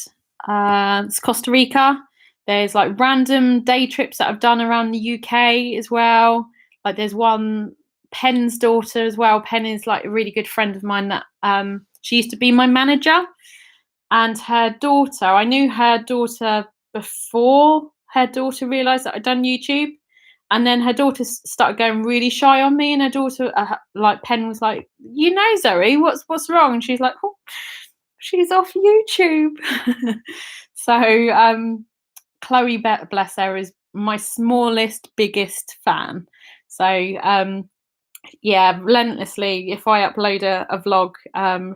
It's Costa Rica. There's like random day trips that I've done around the UK as well. Like there's one, Penn's daughter as well. Penn is like a really good friend of mine that she used to be my manager, and her daughter, I knew her daughter before her daughter realised that I'd done YouTube. And then her daughter started going really shy on me, and her daughter, like Penn, was like, "You know, Zoe, what's wrong?" And she's like, "Oh, she's off YouTube." So Chloe, bless her, is my smallest, biggest fan. So yeah, relentlessly, if I upload a vlog,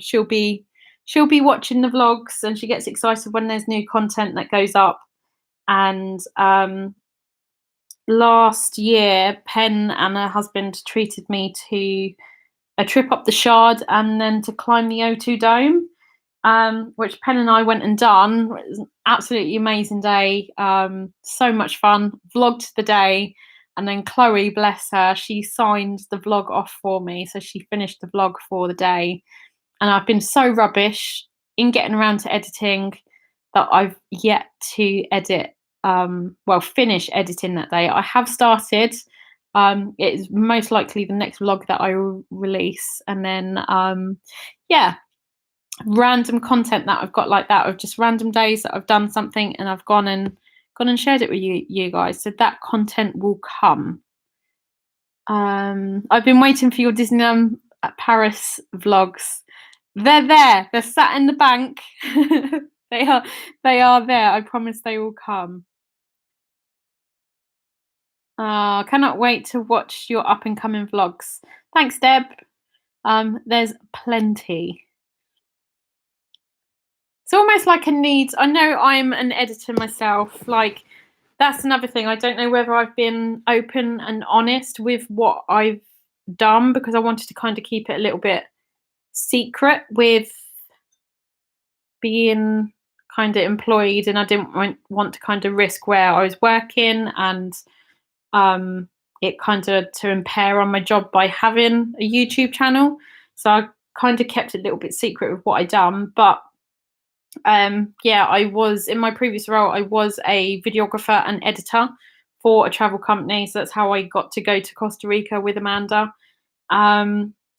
she'll be watching the vlogs, and she gets excited when there's new content that goes up. And last year, Penn and her husband treated me to a trip up the Shard and then to climb the O2 Dome, which Penn and I went and done. It was an absolutely amazing day. So much fun. Vlogged the day. And then Chloe, bless her, she signed the vlog off for me. So she finished the vlog for the day. And I've been so rubbish in getting around to editing that I've yet to finish editing that day. I have started. It's most likely the next vlog that I will release. And then, random content that I've got like that, of just random days that I've done something and I've gone and shared it with you guys. So that content will come. I've been waiting for your Disneyland Paris vlogs. They're there. They're sat in the bank. They are there. I promise they will come. Cannot wait to watch your up and coming vlogs. Thanks, Deb. There's plenty. It's almost like I know I'm an editor myself. Like that's another thing. I don't know whether I've been open and honest with what I've done, because I wanted to kind of keep it a little bit secret with being kind of employed, and I didn't want to kind of risk where I was working, and it kind of to impair on my job by having a YouTube channel. So I kind of kept it a little bit secret with what I'd done. But yeah, I was in my previous role, I was a videographer and editor for a travel company. So that's how I got to go to Costa Rica with Amanda,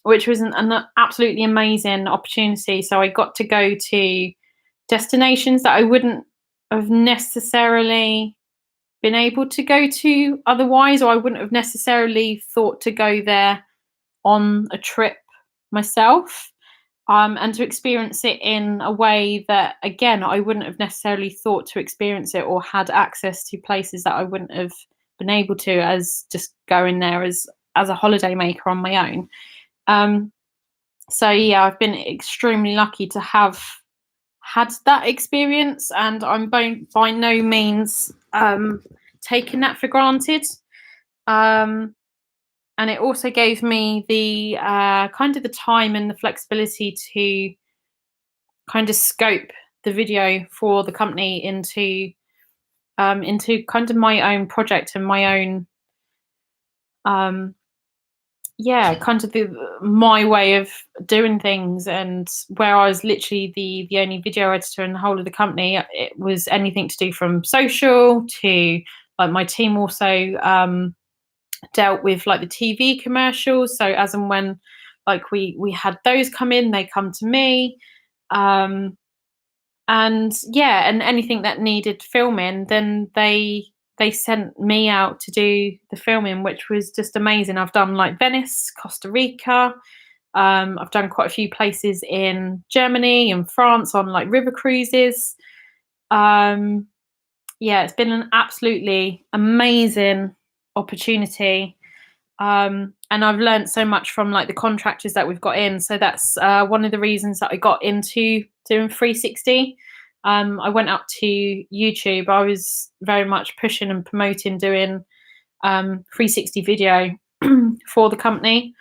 which was an absolutely amazing opportunity. So I got to go to destinations that I wouldn't have necessarily been able to go to otherwise, or I wouldn't have necessarily thought to go there on a trip myself. And to experience it in a way that, again, I wouldn't have necessarily thought to experience it, or had access to places that I wouldn't have been able to, as just going there as a holiday maker on my own. So yeah, I've been extremely lucky to have had that experience, and I'm by no means taking that for granted. And it also gave me the kind of the time and the flexibility to kind of scope the video for the company into kind of my own project and my own kind of my way of doing things. And where I was literally the only video editor in the whole of the company, it was anything to do from social to, like, my team also dealt with like the TV commercials. So as and when like we had those come in, they come to me. And yeah, and anything that needed filming, then they sent me out to do the filming, which was just amazing. I've done like Venice, Costa Rica. I've done quite a few places in Germany and France on like river cruises. Yeah, it's been an absolutely amazing opportunity. And I've learned so much from like the contractors that we've got in. So that's one of the reasons that I got into doing 360. I went up to YouTube. I was very much pushing and promoting doing 360 video for the company.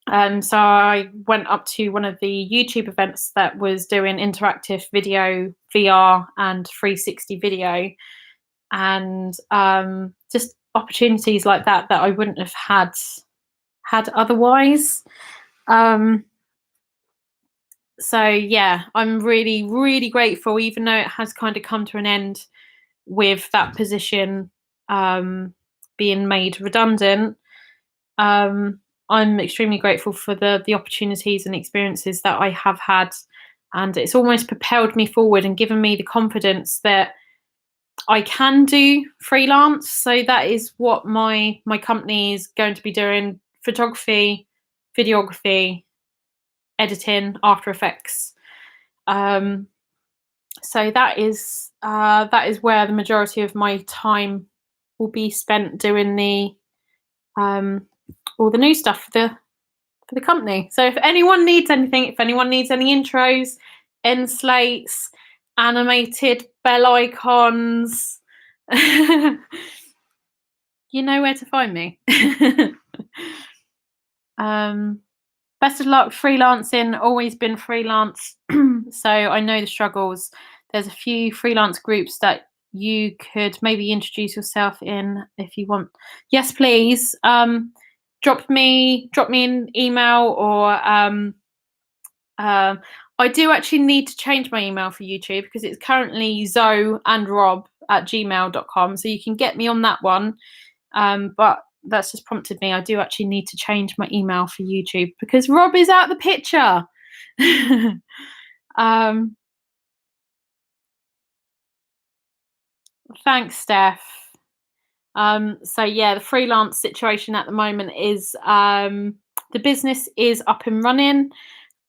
And so I went up to one of the YouTube events that was doing interactive video, VR, and 360 video. And just opportunities like that I wouldn't have had otherwise. So yeah, I'm really, really grateful, even though it has kind of come to an end with that position being made redundant. I'm extremely grateful for the opportunities and experiences that I have had, and it's almost propelled me forward and given me the confidence that I can do freelance. So that is what my company is going to be doing: photography, videography, editing, After Effects. So that is where the majority of my time will be spent doing the all the new stuff for the company. So if anyone needs anything, if anyone needs any intros, end slates, animated bell icons, you know where to find me. Best of luck freelancing. Always been freelance, so I know the struggles. There's a few freelance groups that you could maybe introduce yourself in if you want. Yes, please. Drop me an email, or I do actually need to change my email for YouTube, because it's currently zoeandrob@gmail.com. So you can get me on that one. But that's just prompted me. I do actually need to change my email for YouTube, because Rob is out the picture. Thanks, Steph. So yeah, the freelance situation at the moment is the business is up and running.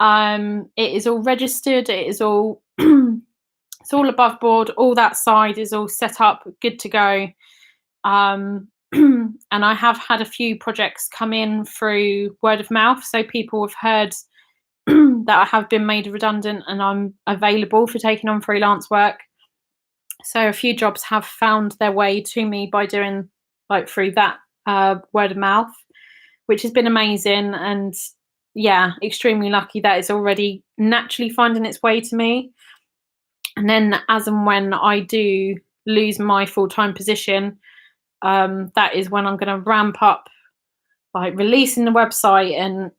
It is all registered. It is all it's all above board. All that side is all set up, good to go. And I have had a few projects come in through word of mouth. So people have heard that I have been made redundant and I'm available for taking on freelance work. So a few jobs have found their way to me by doing like through that word of mouth, which has been amazing. And yeah, extremely lucky that it's already naturally finding its way to me. And then as and when I do lose my full-time position, that is when I'm going to ramp up like releasing the website. And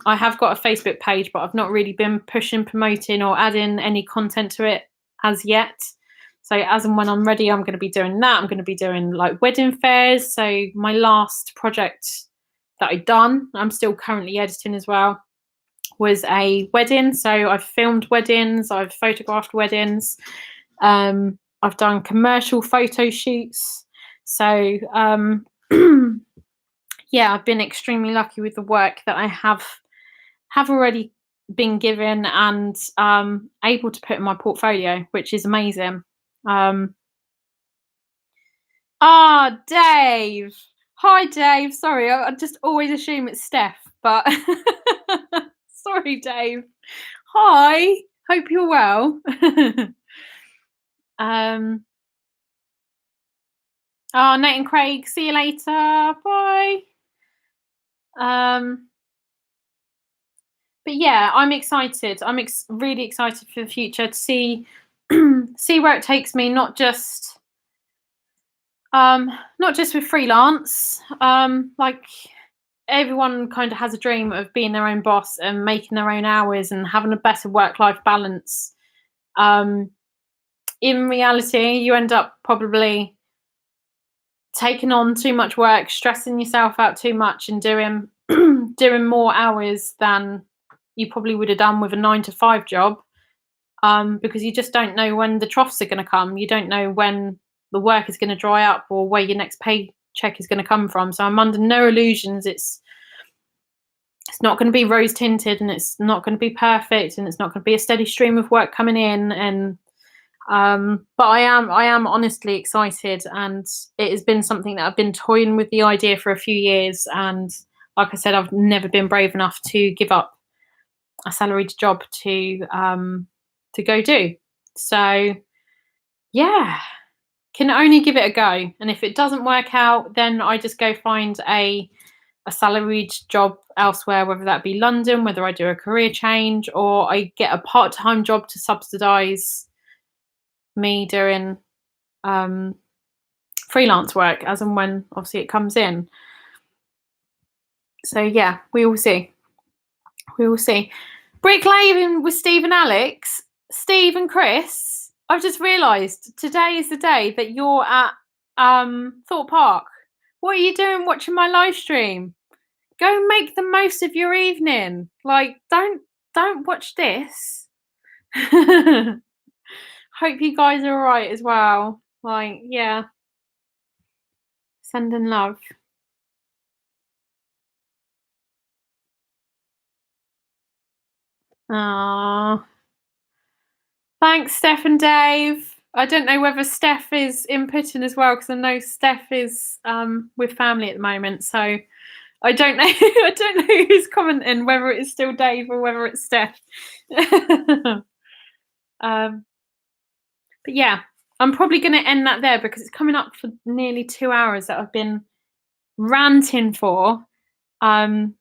I have got a Facebook page, but I've not really been pushing, promoting, or adding any content to it as yet. So as and when I'm ready, I'm going to be doing that. I'm going to be doing like wedding fairs. So my last project that I've done, I'm still currently editing as well, was a wedding. So I've filmed weddings, I've photographed weddings, I've done commercial photo shoots. So yeah, I've been extremely lucky with the work that I have already been given and able to put in my portfolio, which is amazing. Dave. Hi, Dave. Sorry, I just always assume it's Steph, but sorry, Dave. Hi. Hope you're well. Nate and Craig, see you later. Bye. But yeah, I'm excited. I'm really excited for the future to see see where it takes me. Not just with freelance. Like everyone kind of has a dream of being their own boss and making their own hours and having a better work-life balance. In reality, you end up probably taking on too much work, stressing yourself out too much, and doing doing more hours than you probably would have done with a 9-to-5 job, because you just don't know when the troughs are going to come. You don't know when the work is going to dry up or where your next paycheck is going to come from. So I'm under no illusions. It's not going to be rose tinted, and it's not going to be perfect, and it's not going to be a steady stream of work coming in. And but I am honestly excited, and it has been something that I've been toying with the idea for a few years. And like I said, I've never been brave enough to give up a salaried job to go do. So yeah, can only give it a go. And if it doesn't work out, then I just go find a salaried job elsewhere, whether that be London, whether I do a career change, or I get a part-time job to subsidize me doing freelance work as and when obviously it comes in. So yeah, we will see. We will see. Bricklaying with Steve and Alex, Steve and Chris. I've just realised today is the day that you're at Thorpe Park. What are you doing watching my live stream? Go make the most of your evening. Like, don't watch this. Hope you guys are alright as well. Like, yeah. Sending love. Aww. Thanks, Steph and Dave. I don't know whether Steph is inputting as well, because I know Steph is with family at the moment. So I don't know. I don't know who's commenting, whether it's still Dave or whether it's Steph. But yeah, I'm probably going to end that there, because it's coming up for nearly 2 hours that I've been ranting for. And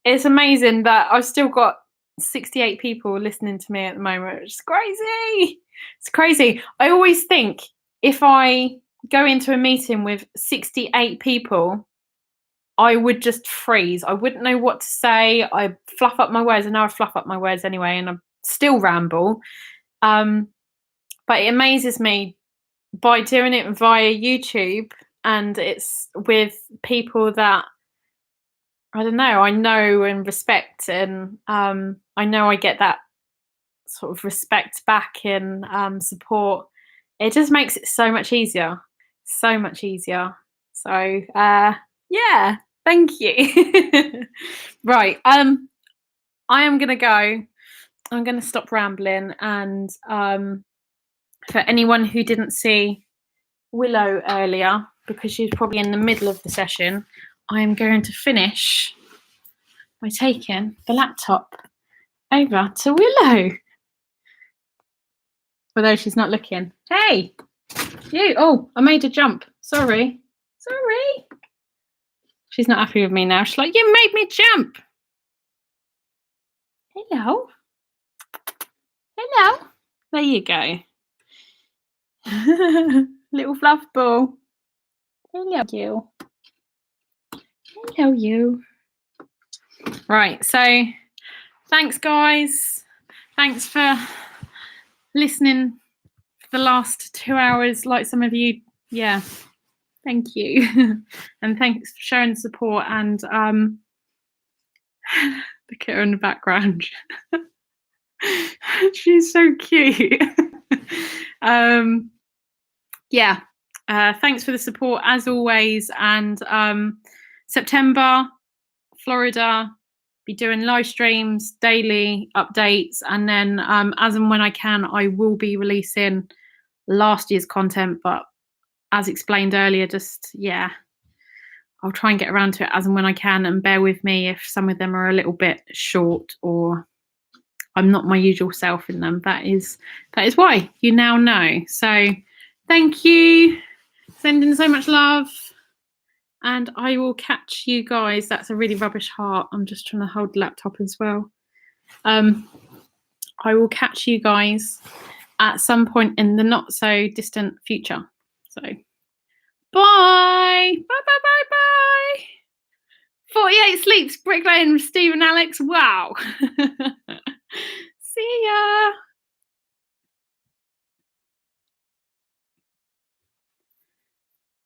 it's amazing that I've still got 68 people listening to me at the moment, which is crazy. It's crazy. I always think if I go into a meeting with 68 people, I would just freeze. I wouldn't know what to say. I fluff up my words, and now I fluff up my words anyway, and I still ramble. But it amazes me by doing it via YouTube, and it's with people that I don't know, I know and respect, and I know I get that sort of respect back and support. It just makes it so much easier. So much easier. So yeah, thank you. Right. I am gonna go. I'm gonna stop rambling, and for anyone who didn't see Willow earlier, because she's probably in the middle of the session, I am going to finish by taking the laptop over to Willow. although she's not looking. Hey, you. Oh, I made a jump. Sorry. She's not happy with me now. She's like, you made me jump. Hello. There you go. Little fluff ball. Hello, you. Hello, you. Right, so thanks, guys. Thanks for listening for the last 2 hours, like some of you. Yeah, thank you. And thanks for showing support. And look at her in the background. She's so cute. Yeah, thanks for the support as always. And September, Florida, be doing live streams, daily updates, and then as and when I can, I will be releasing last year's content. But as explained earlier, just I'll try and get around to it as and when I can, and bear with me if some of them are a little bit short or I'm not my usual self in them. That is why. You now know. So thank you. Sending so much love. And I will catch you guys. That's a really rubbish heart. I'm just trying to hold the laptop as well. I will catch you guys at some point in the not so distant future. So bye. Bye. 48 sleeps bricklaying with Steve and Alex. Wow.